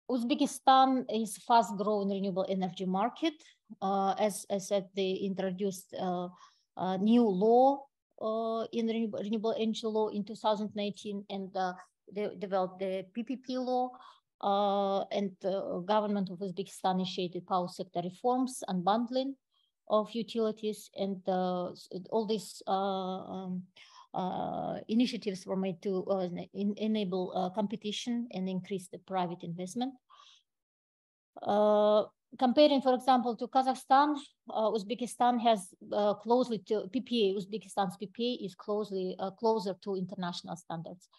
Uzbekistan is fast-growing renewable energy market. As I said, they introduced a new law in renewable energy law in 2019, and they developed the PPP law. And the government of Uzbekistan initiated power sector reforms, unbundling of utilities, and all these initiatives were made to enable competition and increase the private investment. Comparing, for example, to Kazakhstan, Uzbekistan has closely to PPA. Uzbekistan's PPA is closer to international standards.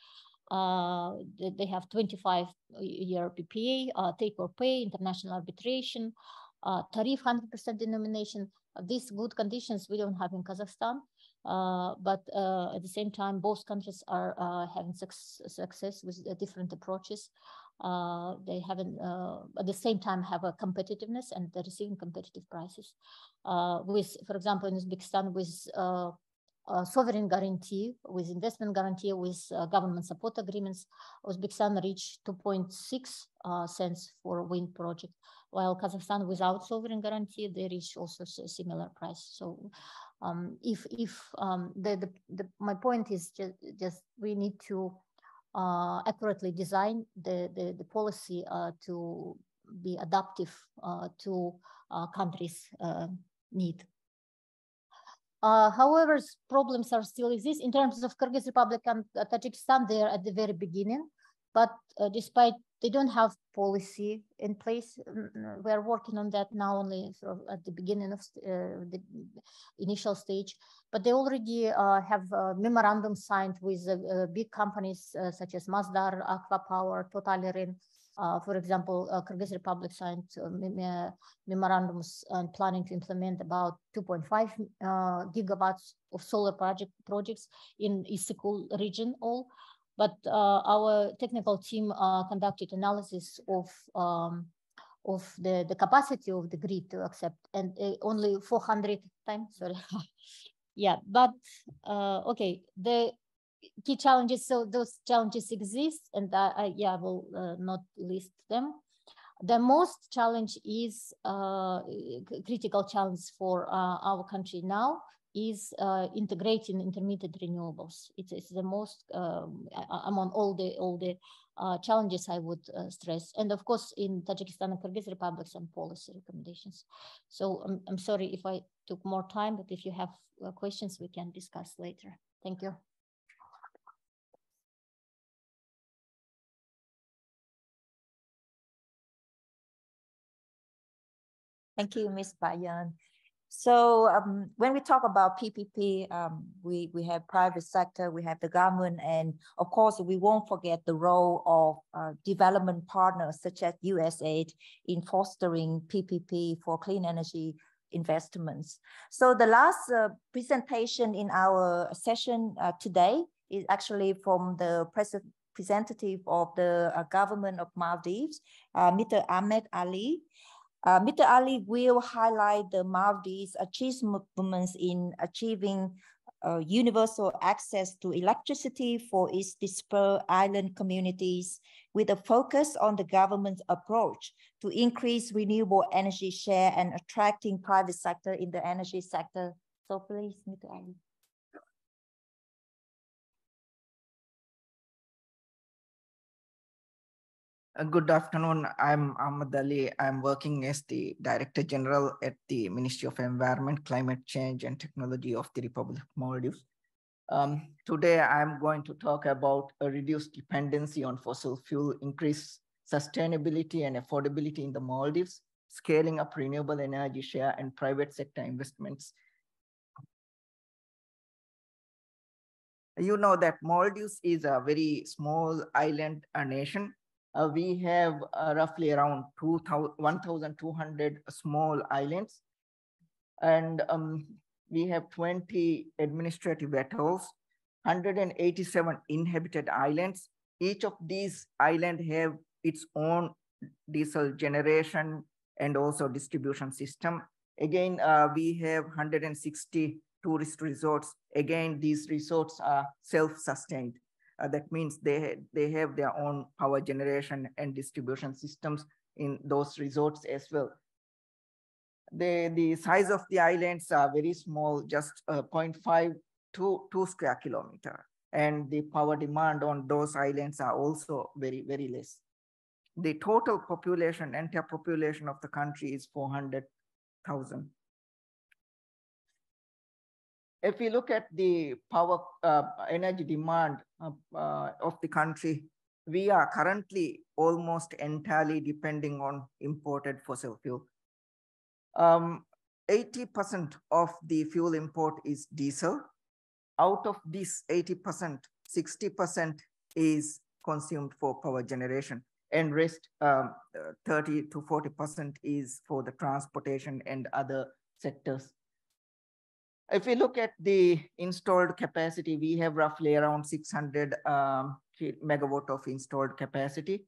They have 25-year PPA, take or pay, international arbitration, tariff 100% denomination. These good conditions we don't have in Kazakhstan. But at the same time, both countries are having success with different approaches. They haven't, at the same time, have a competitiveness and they're receiving competitive prices. With, for example, in Uzbekistan, with sovereign guarantee, with investment guarantee, with government support agreements, Uzbekistan reached 2.6 cents for wind project, while Kazakhstan without sovereign guarantee, they reach also a similar price. So my point is just we need to accurately design the policy to be adaptive to countries' need. However, problems are still exist in terms of Kyrgyz Republic and Tajikistan. They are at the very beginning, but despite they don't have policy in place, we are working on that now only sort of at the beginning of the initial stage. But they already have memorandum signed with big companies such as Masdar, Aqua Power, Total. For example, Kyrgyz Republic signed memorandums and planning to implement about 2.5 gigawatts of solar projects in Issyk region all. But our technical team conducted analysis of the capacity of the grid to accept, and only 400 times, sorry. Yeah, but okay, the key challenges, so those challenges exist, and I will not list them. The most challenge is critical challenge for our country now is integrating intermittent renewables. It's the most among all the challenges I would stress, and of course in Tajikistan and Kyrgyz Republic some policy recommendations. So I'm sorry if I took more time, but if you have questions we can discuss later. Thank you. Thank you, Ms. Bayan. So when we talk about PPP, we have private sector, we have the government, and of course, we won't forget the role of development partners such as USAID in fostering PPP for clean energy investments. So the last presentation in our session today is actually from the representative of the government of Maldives, Mr. Ahmed Ali. Mr. Ali will highlight the Maldives' achievements in achieving universal access to electricity for its dispersed island communities, with a focus on the government's approach to increase renewable energy share and attracting private sector in the energy sector. So please, Mr. Ali. Good afternoon. I'm Ahmed Ali. I'm working as the Director General at the Ministry of Environment, Climate Change and Technology of the Republic of Maldives. Today, I'm going to talk about a reduced dependency on fossil fuel, increased sustainability and affordability in the Maldives, scaling up renewable energy share and private sector investments. You know that Maldives is a very small island nation. we have roughly around 1,200 small islands, and we have 20 administrative atolls, 187 inhabited islands. Each of these islands have its own diesel generation and also distribution system. Again, we have 160 tourist resorts. Again, these resorts are self-sustained. That means they have their own power generation and distribution systems in those resorts as well. The size of the islands are very small, just 0.5 to 2 square kilometer. And the power demand on those islands are also very, very less. The total population, entire population of the country is 400,000. If we look at the power energy demand of the country, we are currently almost entirely depending on imported fossil fuel. 80% of the fuel import is diesel. Out of this 80%, 60% is consumed for power generation, and rest 30 to 40% is for the transportation and other sectors. If we look at the installed capacity, we have roughly around 600 megawatt of installed capacity.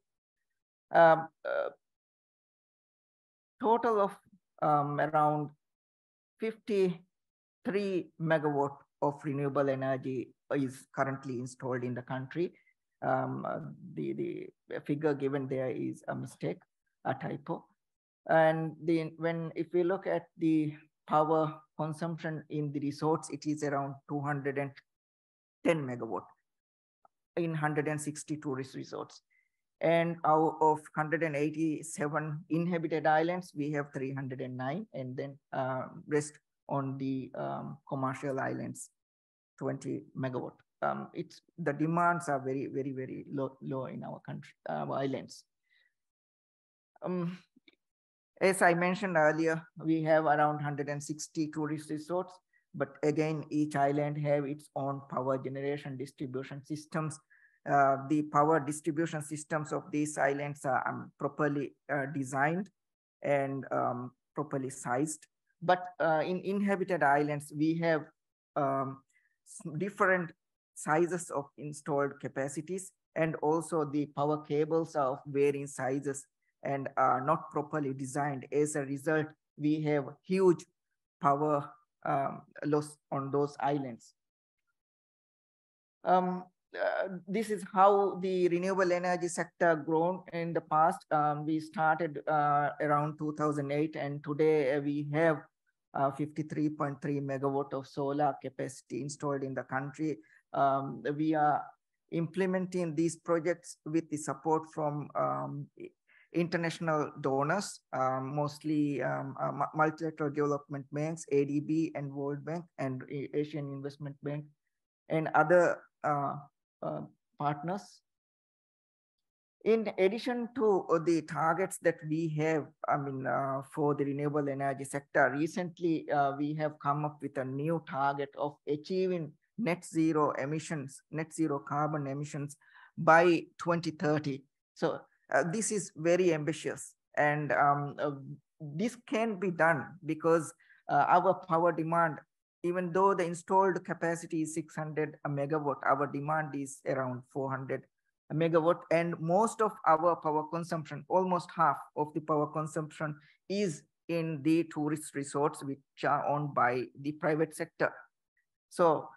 Total of around 53 megawatt of renewable energy is currently installed in the country. The figure given there is a mistake, a typo. And if we look at the power consumption in the resorts, it is around 210 megawatt in 160 tourist resorts. And out of 187 inhabited islands, we have 309, and then rest on the commercial islands, 20 megawatt. The demands are very, very, very low in our country, our islands. As I mentioned earlier, we have around 160 tourist resorts, but again, each island have its own power generation distribution systems. The power distribution systems of these islands are properly designed and properly sized. But in inhabited islands, we have different sizes of installed capacities, and also the power cables are of varying sizes and are not properly designed. As a result, we have huge power loss on those islands. This is how the renewable energy sector grown in the past. We started around 2008, and today we have 53.3 megawatt of solar capacity installed in the country. We are implementing these projects with the support from international donors, mostly multilateral development banks, ADB and World Bank and Asian Investment Bank, and other partners. In addition to the targets that we have, for the renewable energy sector, recently we have come up with a new target of achieving net zero emissions, net zero carbon emissions by 2030. So this is very ambitious, and this can be done because our power demand, even though the installed capacity is 600 megawatt, our demand is around 400 megawatt, and most of our power consumption, almost half of the power consumption, is in the tourist resorts which are owned by the private sector. So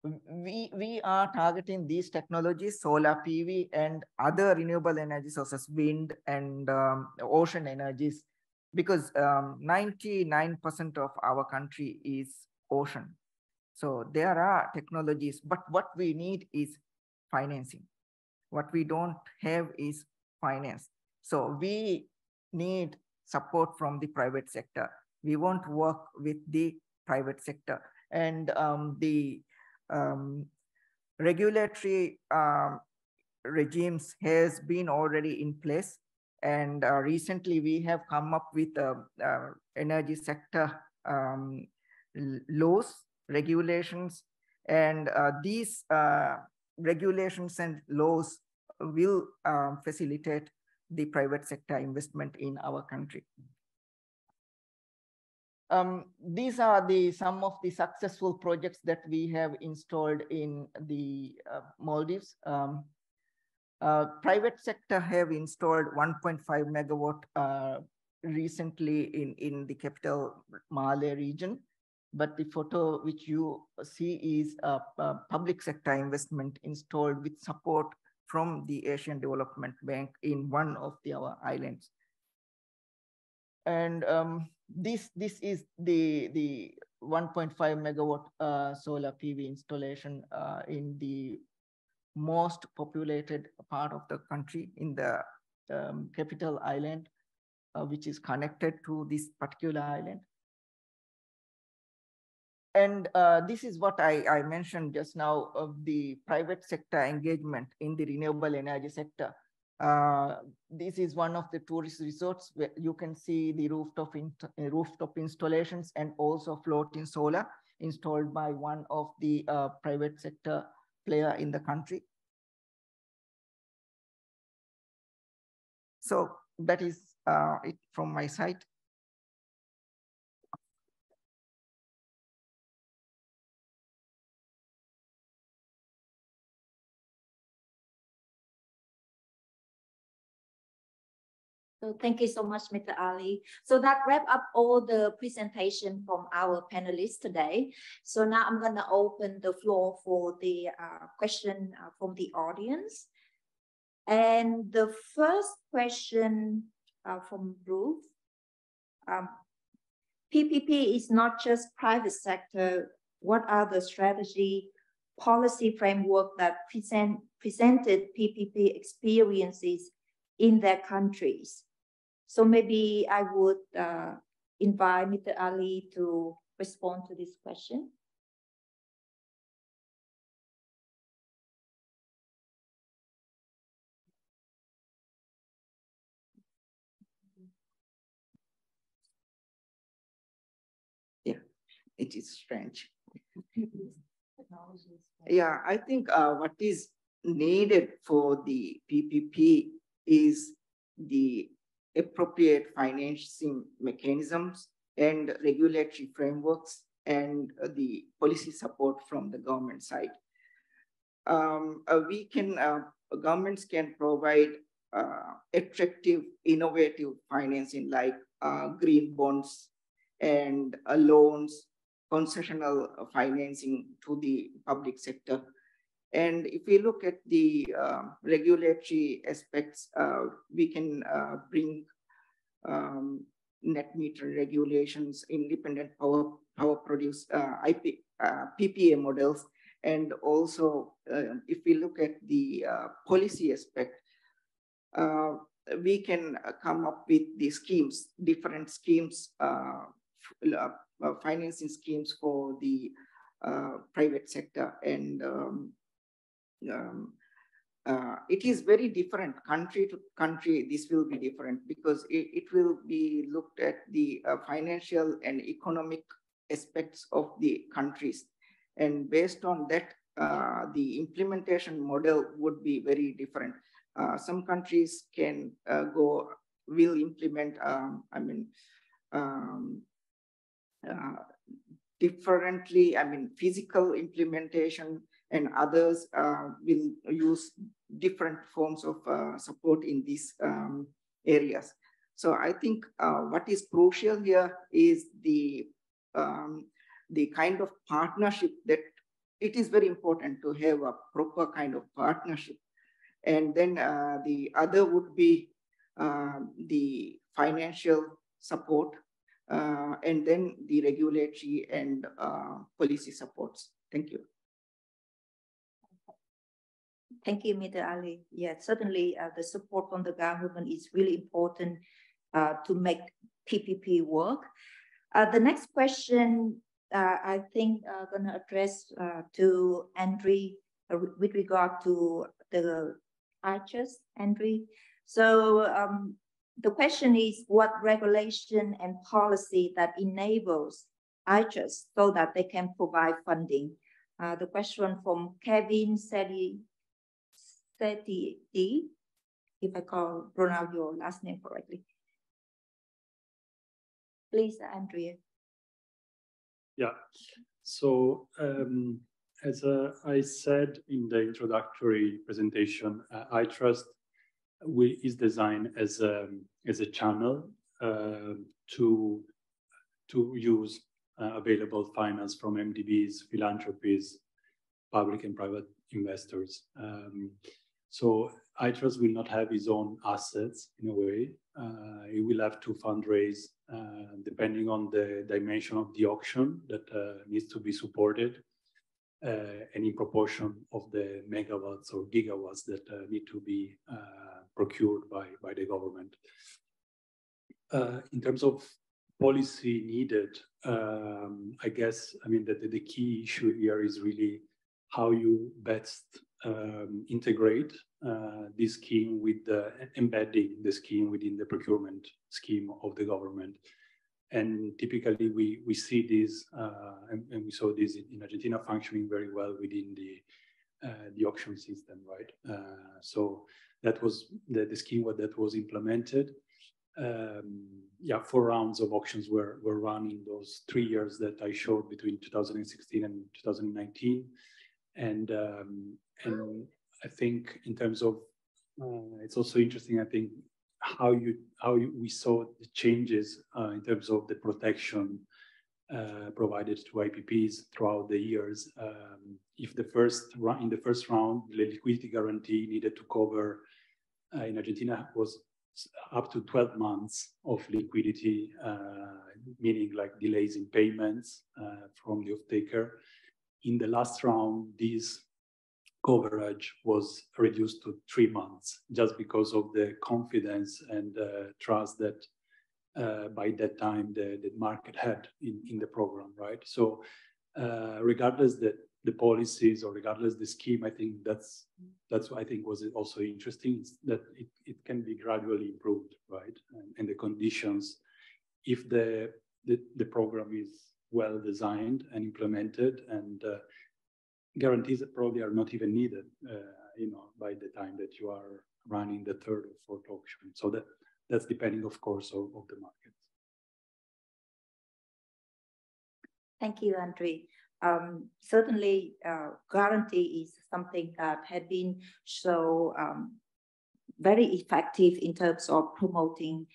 we are targeting these technologies, solar PV and other renewable energy sources, wind and ocean energies, because 99% of our country is ocean. So there are technologies, but what we need is financing. What we don't have is finance. So we need support from the private sector. We want to work with the private sector, and the regulatory regimes has been already in place. And recently we have come up with energy sector laws, regulations, and these regulations and laws will facilitate the private sector investment in our country. These are some of the successful projects that we have installed in the Maldives. Private sector have installed 1.5 megawatt recently in the capital Malé region. But the photo which you see is a public sector investment installed with support from the Asian Development Bank in one of our islands. And this is the 1.5 megawatt solar PV installation in the most populated part of the country, in the capital island, which is connected to this particular island. And this is what I mentioned just now of the private sector engagement in the renewable energy sector. This is one of the tourist resorts where you can see the rooftop installations and also floating solar installed by one of the private sector player in the country. So that is it from my side. So thank you so much, Mr. Ali. So that wrap up all the presentation from our panelists today. So now I'm going to open the floor for the question from the audience. And the first question from Ruth. PPP is not just private sector. What are the strategy, policy framework that presented PPP experiences in their countries? So maybe I would invite Mr. Ali to respond to this question. Yeah, it is strange. Yeah, I think what is needed for the PPP is the appropriate financing mechanisms and regulatory frameworks and the policy support from the government side. Governments can provide attractive, innovative financing like green bonds and loans, concessional financing to the public sector. And if we look at the regulatory aspects, we can bring net meter regulations, independent power produce, PPA models. And also, if we look at the policy aspect, we can come up with the schemes, different schemes, financing schemes for the private sector. And it is very different country to country. This will be different because it will be looked at the financial and economic aspects of the countries. And based on that, the implementation model would be very different. Some countries will implement, differently, physical implementation, and others will use different forms of support in these areas. So I think what is crucial here is the kind of partnership that it is very important to have a proper kind of partnership. And then the other would be the financial support and then the regulatory and policy supports. Thank you. Thank you, Mr. Ali. Yeah, certainly the support from the government is really important to make PPP work. The next question I think going to address to Andre with regard to the archers, Andre. So the question is what regulation and policy that enables archers so that they can provide funding? The question from Kevin Seti, if I pronounce your last name correctly. Please, Andrea. Yeah, so as I said in the introductory presentation, iTrust is designed as a channel to use available finance from MDBs, philanthropies, public and private investors. So iTrust will not have its own assets in a way. It will have to fundraise depending on the dimension of the auction that needs to be supported and in proportion of the megawatts or gigawatts that need to be procured by the government. In terms of policy needed, I guess, I mean, the key issue here is really how you best integrate this scheme with embedding the scheme within the procurement scheme of the government. And typically we see this, and we saw this in Argentina functioning very well within the auction system, right? So that was the scheme that was implemented. Yeah, 4 rounds of auctions were run in those 3 years that I showed between 2016 and 2019. And I think in terms of, it's also interesting, I think, how we saw the changes in terms of the protection provided to IPPs throughout the years. If in the first round, the liquidity guarantee needed to cover in Argentina was up to 12 months of liquidity, meaning like delays in payments from the off-taker. In the last round, this coverage was reduced to 3 months, just because of the confidence and trust that by that time the market had in the program, right? So regardless the policies or regardless the scheme, I think that's what I think was also interesting, is that it can be gradually improved, right? And the conditions, if the program is well designed and implemented, and guarantees that probably are not even needed, by the time that you are running the 3rd or 4th auction. So that's depending, of course, of the market. Thank you, Andre. Certainly, guarantee is something that had been so very effective in terms of promoting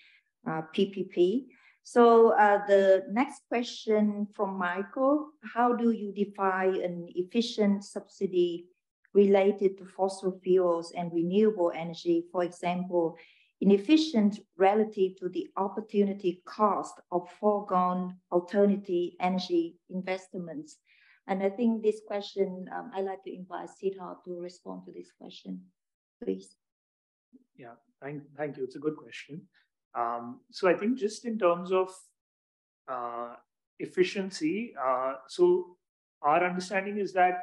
PPP. So the next question from Michael: how do you define an efficient subsidy related to fossil fuels and renewable energy? For example, inefficient relative to the opportunity cost of foregone alternative energy investments. And I think this question, I'd like to invite Siddharth to respond to this question, please. Yeah, thank you. It's a good question. So I think just in terms of efficiency, so our understanding is that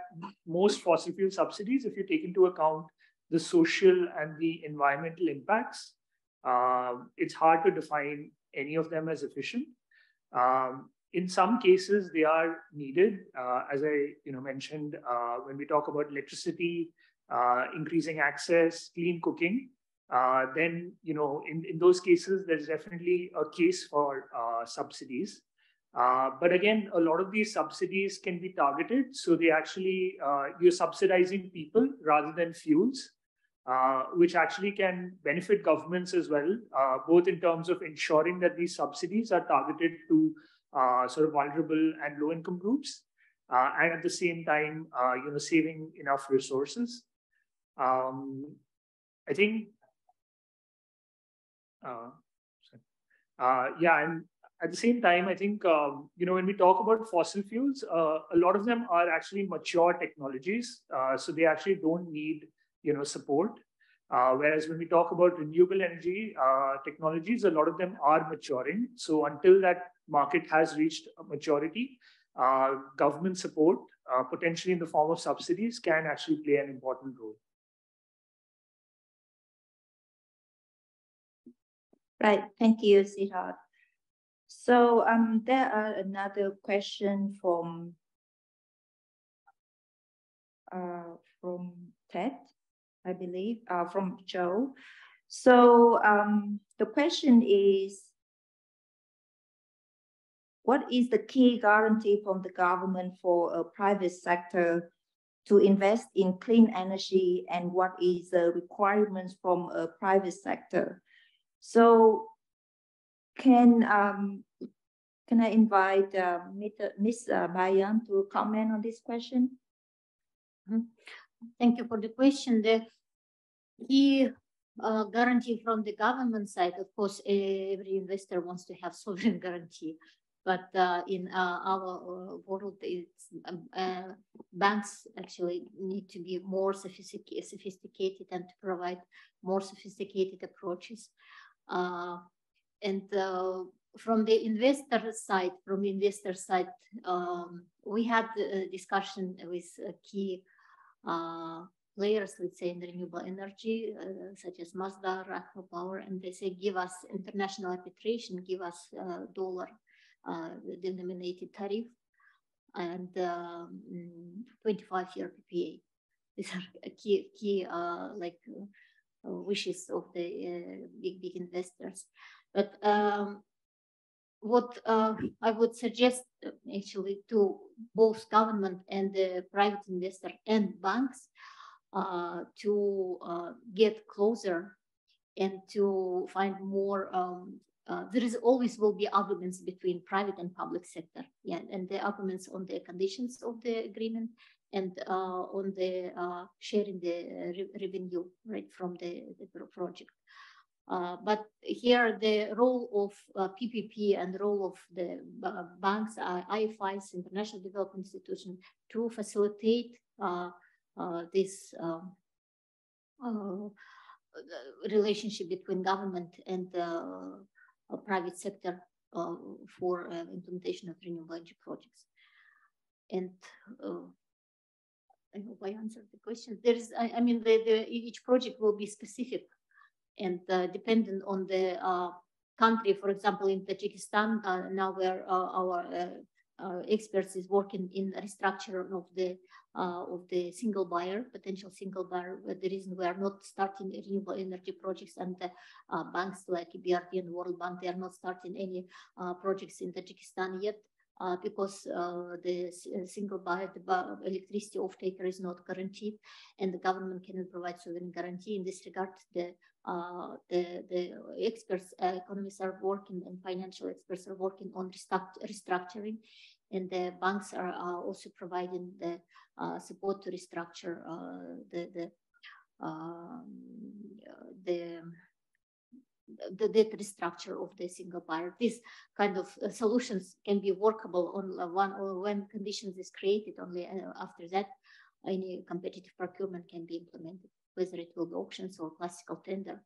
most fossil fuel subsidies, if you take into account the social and the environmental impacts, it's hard to define any of them as efficient. In some cases, they are needed, as I mentioned, when we talk about electricity, increasing access, clean cooking. Then, in those cases, there's definitely a case for subsidies. But again, a lot of these subsidies can be targeted. So they actually, you're subsidizing people rather than fuels, which actually can benefit governments as well, both in terms of ensuring that these subsidies are targeted to sort of vulnerable and low-income groups, and at the same time, saving enough resources. I think, and at the same time, I think, when we talk about fossil fuels, a lot of them are actually mature technologies. So they actually don't need, support. Whereas when we talk about renewable energy technologies, a lot of them are maturing. So until that market has reached maturity, government support, potentially in the form of subsidies, can actually play an important role. Right, thank you, Siddharth. So there are another question from Ted. I believe, from Joe. So the question is, what is the key guarantee from the government for a private sector to invest in clean energy, and what is the requirements from a private sector? So can I invite Ms. Bayan to comment on this question? Thank you for the question. The key guarantee from the government side, of course, every investor wants to have sovereign guarantee. But in our world, it's, banks actually need to be more sophisticated and to provide more sophisticated approaches. And from the investor side, we had a discussion with key players, let's say, in renewable energy, such as Mazda, Rakma Power, and they say, give us international arbitration, give us dollar denominated tariff, and 25-year PPA. These are key wishes of the big investors. But what I would suggest actually to both government and the private investor and banks to get closer and to find more. There is always will be arguments between private and public sector, yeah, and the arguments on the conditions of the agreement and on the sharing the revenue right from the project. But here the role of PPP and the role of the banks, IFIs, International Development Institution, to facilitate this relationship between government and private sector for implementation of renewable energy projects. And I hope I answered the question. There is, I mean, each project will be specific and dependent on the country. For example, in Tajikistan, now where our experts is working in restructure of the single buyer, potential single buyer. The reason we are not starting renewable energy projects, and the banks like EBRD and World Bank, they are not starting any projects in Tajikistan yet, because the single buyer, the electricity off-taker is not guaranteed, and the government cannot provide sovereign guarantee. In this regard, the experts, economists are working, and financial experts are working on restructuring, and the banks are also providing the support to restructure the debt restructure of the single buyer. These kind of solutions can be workable on one or when conditions is created. Only after that, any competitive procurement can be implemented, whether it will be auctions or classical tender.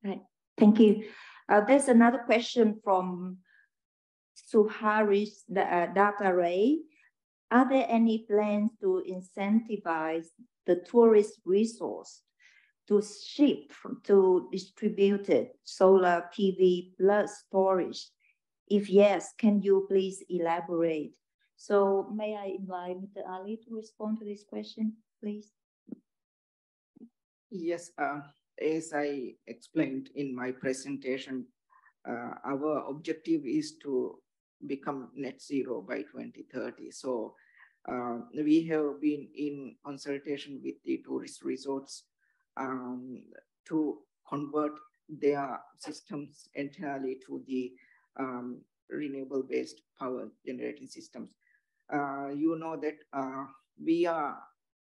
Right. Thank you. There's another question from Suharish Data Ray. Are there any plans to incentivize the tourist resource to ship to distributed solar PV plus storage? If yes, can you please elaborate? So may I invite Mr. Ali to respond to this question, please? Yes, as I explained in my presentation, our objective is to become net zero by 2030. So we have been in consultation with the tourist resorts to convert their systems entirely to the renewable-based power generating systems. You know that we are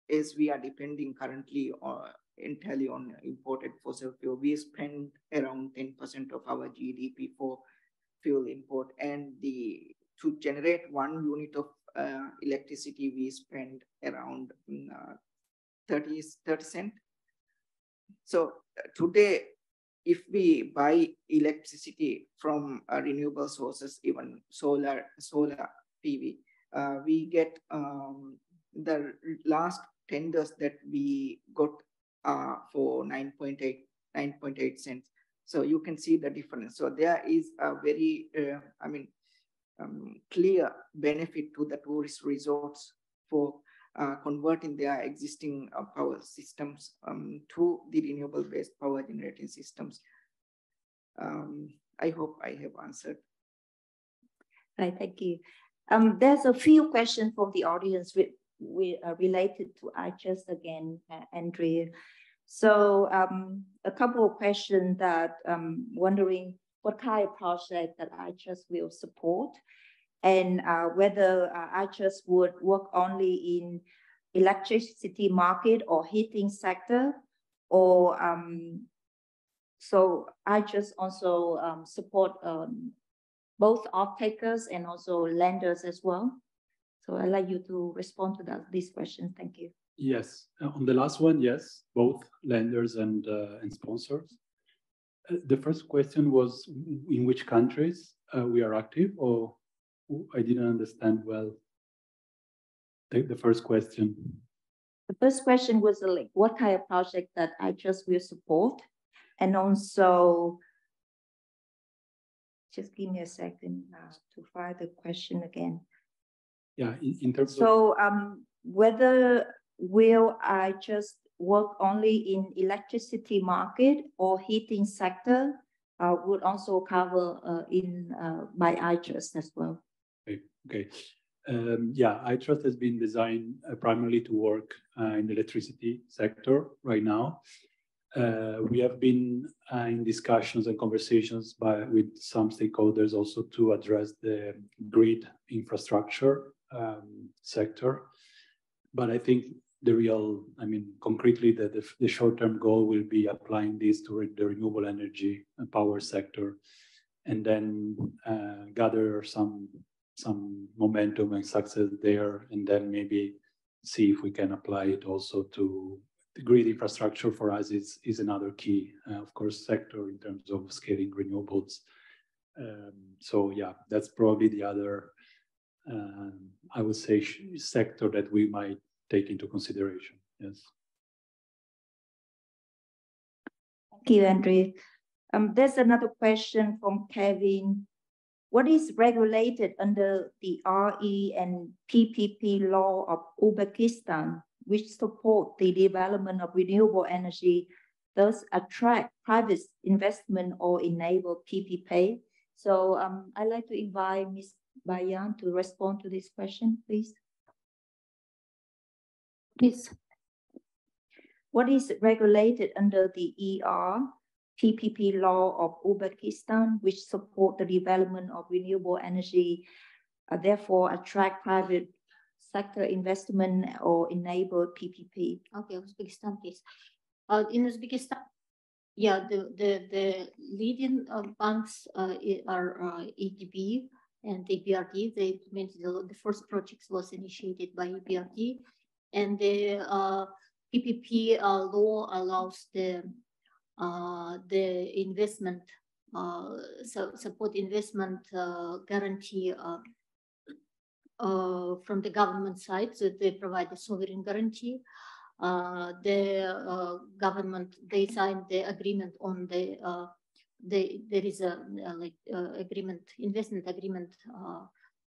depending currently entirely on imported fossil fuel. We spend around 10% of our GDP for fuel import, and to generate 1 unit of electricity, we spend around 30 cents. So today, if we buy electricity from renewable sources, even solar PV, we get the last tenders that we got for 9.8 cents. So you can see the difference. So there is a very, clear benefit to the tourist resorts for converting their existing power systems to the renewable-based power generating systems. I hope I have answered. Right, thank you. There's a few questions from the audience related to IHS again, Andrea. So a couple of questions that wondering what kind of project that IHS will support, and whether IHS would work only in electricity market or heating sector, or so IHS also support both off-takers and also lenders as well. So I'd like you to respond to these questions. Thank you. Yes, on the last one, yes, both lenders and sponsors. The first question was in which countries we are active, or I didn't understand well the first question. The first question was like, what kind of project that IHS will support, and also, just give me a second to find the question again. Yeah, in terms of... So whether will I just work only in electricity market or heating sector would also cover by IHS as well. Okay. Yeah, IHS has been designed primarily to work in the electricity sector right now. We have been in discussions and conversations with some stakeholders also to address the grid infrastructure sector. But I think concretely, the short-term goal will be applying this to the renewable energy and power sector, and then gather some momentum and success there, and then maybe see if we can apply it also to the grid infrastructure. For us is another key, of course, sector in terms of scaling renewables. So yeah, that's probably the other, I would say, sector that we might take into consideration. Yes. Thank you, Andre. There's another question from Kevin. What is regulated under the RE and PPP law of Uzbekistan, which support the development of renewable energy, thus attract private investment or enable PPP? So I'd like to invite Ms. Bayan to respond to this question, please. Please. What is regulated under the PPP law of Uzbekistan, which support the development of renewable energy, therefore attract private sector investment or enable PPP? Okay, Uzbekistan, please. In Uzbekistan, yeah, the leading banks are EDB and the EBRD. They implemented the first project was initiated by EBRD, and the PPP law allows the investment support investment guarantee from the government side. So they provide a sovereign guarantee. The government, they signed the agreement on there is a agreement, investment agreement.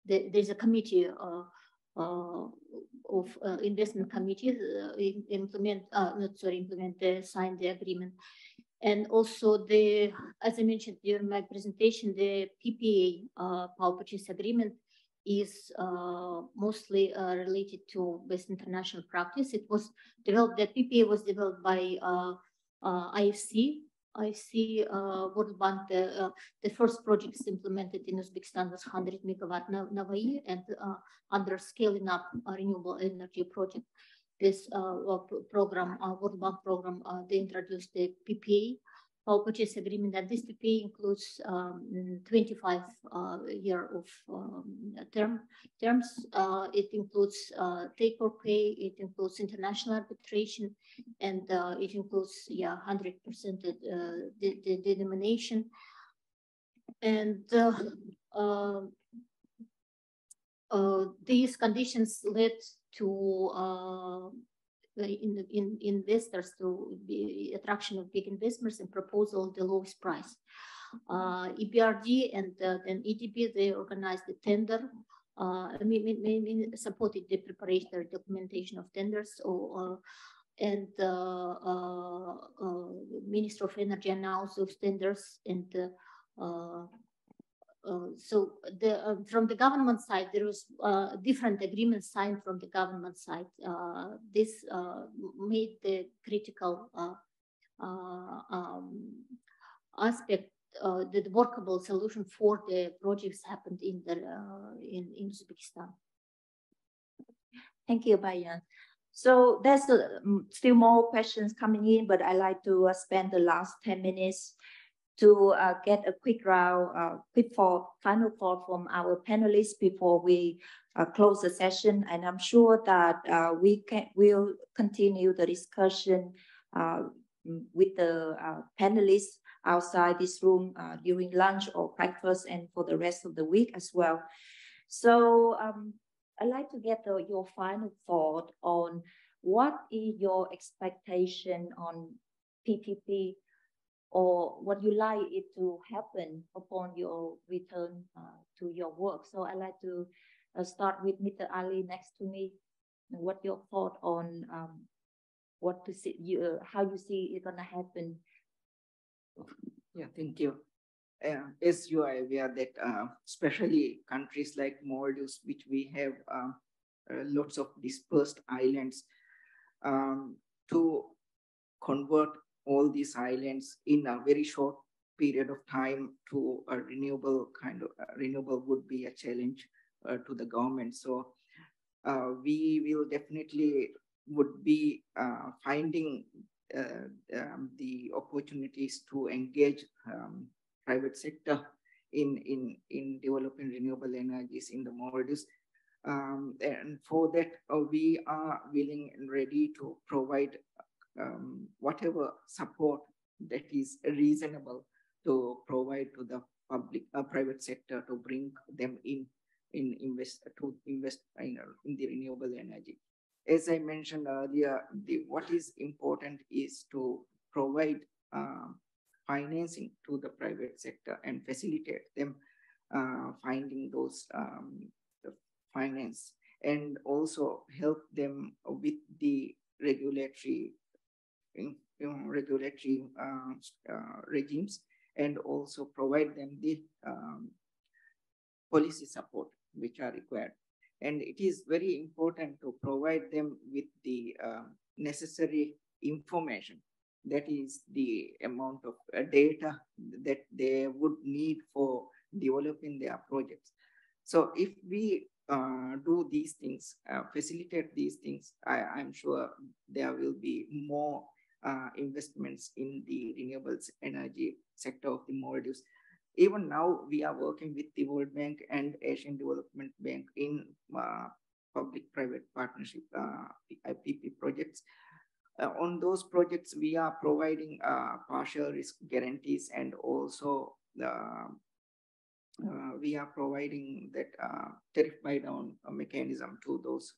There's a committee of investment committees signed the agreement. And also as I mentioned during my presentation, the PPA power purchase agreement is mostly related to best international practice. It was developed, that PPA was developed by IFC, World Bank. The first projects implemented in Uzbekistan was 100 megawatt Navai, and under scaling up a renewable energy project, this program, World Bank program, they introduced the PPA power purchase agreement, and this PPA includes 25 year of terms. It includes take or pay, it includes international arbitration, and it includes 100% the denomination. And these conditions led to investors to be attraction of big investors and proposal of the lowest price. EBRD and then EDB, they organized the tender supported the preparation documentation of tenders, and Minister of Energy announced those tenders, and so from the government side, there was different agreements signed from the government side. This made the critical aspect, the workable solution for the projects happened in in Uzbekistan. Thank you, Bayan. So there's still more questions coming in, but I like to spend the last 10 minutes to get a quick round, final thought from our panelists before we close the session. And I'm sure that we'll continue the discussion with the panelists outside this room during lunch or breakfast and for the rest of the week as well. So I'd like to get your final thought on what is your expectation on PPP, or what you like it to happen upon your return to your work. So I'd like to start with Mr. Ali next to me. What your thought on what to see, how you see it gonna happen? Yeah, thank you. As you are aware that especially countries like Maldives, which we have lots of dispersed islands, to convert all these islands in a very short period of time to a renewable renewable would be a challenge to the government. So we will definitely would be finding the opportunities to engage private sector in developing renewable energies in the Maldives. And for that, we are willing and ready to provide whatever support that is reasonable to provide to the private sector to bring them in invest in the renewable energy. As I mentioned earlier, what is important is to provide financing to the private sector and facilitate them finding those finance, and also help them with the regulatory regimes, and also provide them the policy support which are required. And it is very important to provide them with the necessary information, that is the amount of data that they would need for developing their projects. So if we do these things, facilitate these things, I'm sure there will be more investments in the renewables energy sector of the Maldives. Even now, we are working with the World Bank and Asian Development Bank in public-private partnership PPP projects. On those projects, we are providing partial risk guarantees, and also we are providing that tariff buy-down mechanism to those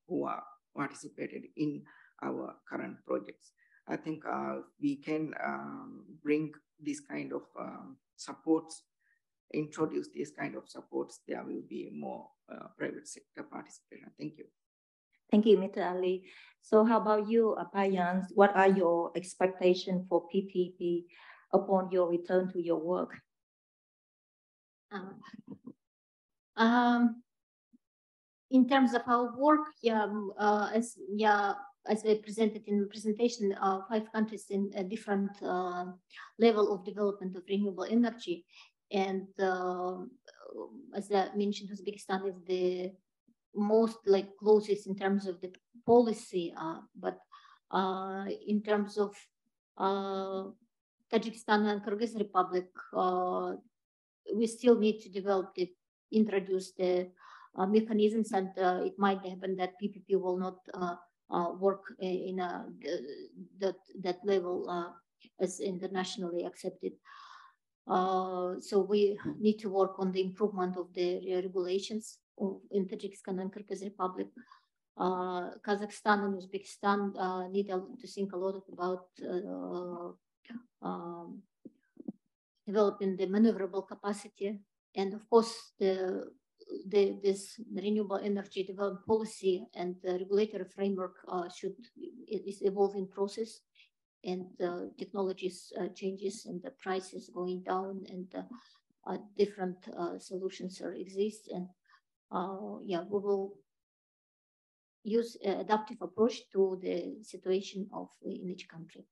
who are participated in our current projects. I think we can bring this kind of supports, introduce this kind of supports, there will be more private sector participation. Thank you. Thank you, Mr. Ali. So how about you, Bayan? What are your expectations for PPP upon your return to your work? In terms of our work, as I presented in the presentation, 5 countries in a different level of development of renewable energy. And as I mentioned, Uzbekistan is the most closest in terms of the policy, but in terms of Tajikistan and Kyrgyz Republic, we still need to introduce the mechanisms, and it might happen that PPP will not work in that level as internationally accepted. So we need to work on the improvement of the regulations in Tajikistan and Kyrgyz Republic. Kazakhstan and Uzbekistan need to think a lot about developing the maneuverable capacity, and of course the this renewable energy development policy and the regulatory framework is evolving process, and technologies changes and the prices going down, and different solutions exist, and yeah, we will use adaptive approach to the situation in each country.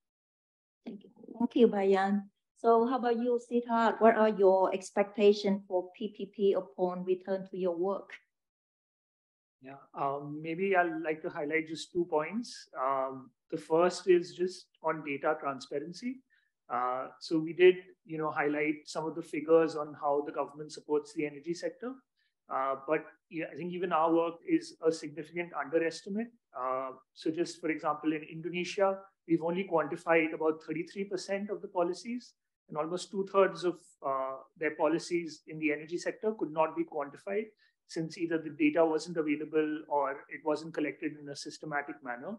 Thank you. Thank you, Bayan. So how about you, Siddharth? What are your expectations for PPP upon return to your work? Yeah, maybe I'd like to highlight just 2 points. The first is just on data transparency. So we did, highlight some of the figures on how the government supports the energy sector. But yeah, I think even our work is a significant underestimate. So just for example, in Indonesia, we've only quantified about 33% of the policies, and almost 2/3 of their policies in the energy sector could not be quantified, since either the data wasn't available or it wasn't collected in a systematic manner.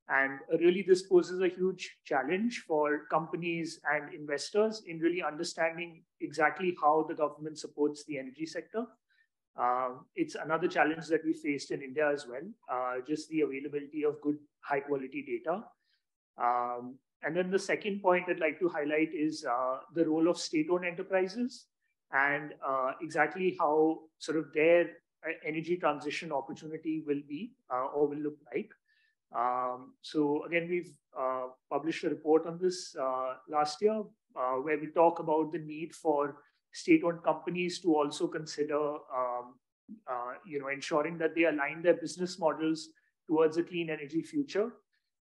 And really, this poses a huge challenge for companies and investors in really understanding exactly how the government supports the energy sector. It's another challenge that we faced in India as well, just the availability of good, high quality data. And then the second point I'd like to highlight is the role of state-owned enterprises, and exactly how sort of their energy transition opportunity will be or will look like. So again, we've published a report on this last year, where we talk about the need for state-owned companies to also consider, ensuring that they align their business models towards a clean energy future.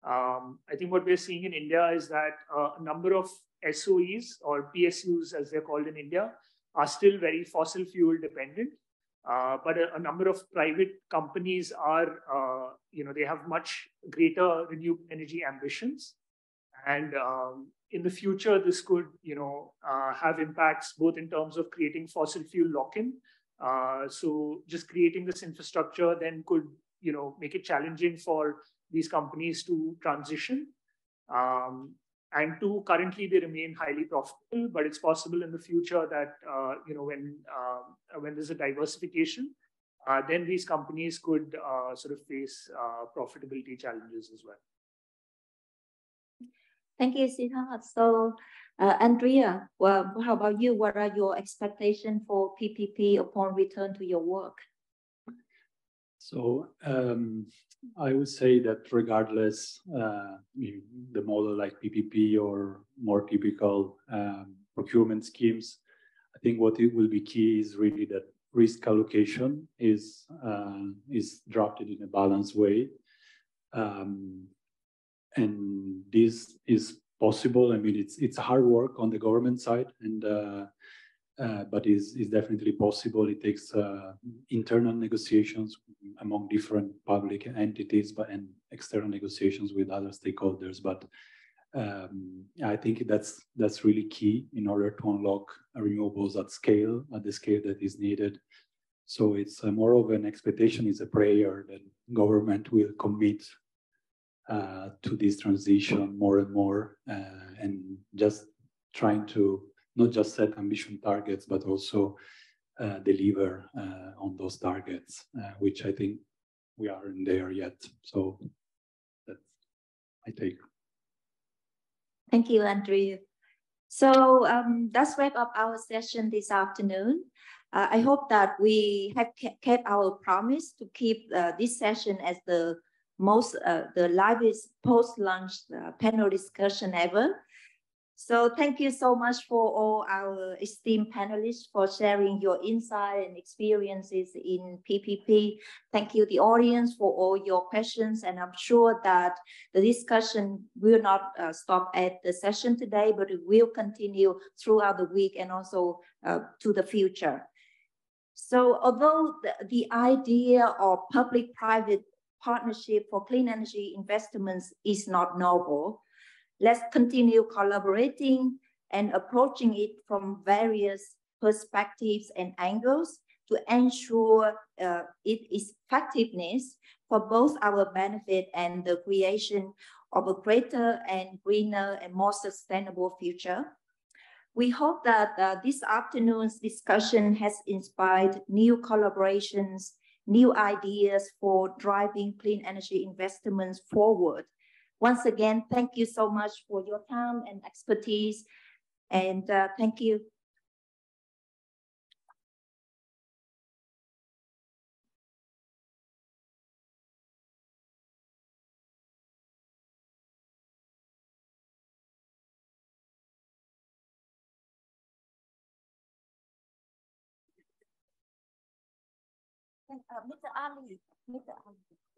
I think what we're seeing in India is that a number of SOEs, or PSUs as they're called in India, are still very fossil fuel dependent. But a number of private companies are, they have much greater renewable energy ambitions. And in the future, this could, have impacts both in terms of creating fossil fuel lock-in. So just creating this infrastructure then could, make it challenging for these companies to transition. And two, currently they remain highly profitable, but it's possible in the future that, when there's a diversification, then these companies could sort of face profitability challenges as well. Thank you, Siddharth. So, Andrea, well, how about you? What are your expectations for PPP upon return to your work? So I would say that regardless, the model like PPP or more typical procurement schemes, I think what it will be key is really that risk allocation is drafted in a balanced way. And this is possible. I mean, it's hard work on the government side, and but is definitely possible. It takes internal negotiations among different public entities, and external negotiations with other stakeholders. But I think that's really key in order to unlock renewables at the scale that is needed. So it's more of an expectation, it's a prayer that government will commit to this transition more and more, and just trying to not just set ambition targets, but also deliver on those targets, which I think we aren't there yet. So that's my take. Thank you, Andrea. So let's wrap up our session this afternoon. I hope that we have kept our promise to keep this session as the liveliest post-lunch panel discussion ever. So thank you so much for all our esteemed panelists for sharing your insight and experiences in PPP. Thank you, the audience, for all your questions. And I'm sure that the discussion will not stop at the session today, but it will continue throughout the week and also to the future. So although the idea of public-private partnership for clean energy investments is not novel, let's continue collaborating and approaching it from various perspectives and angles to ensure its effectiveness for both our benefit and the creation of a greater and greener and more sustainable future. We hope that this afternoon's discussion has inspired new collaborations, new ideas for driving clean energy investments forward. Once again, thank you so much for your time and expertise, and thank you. Mr. Ali.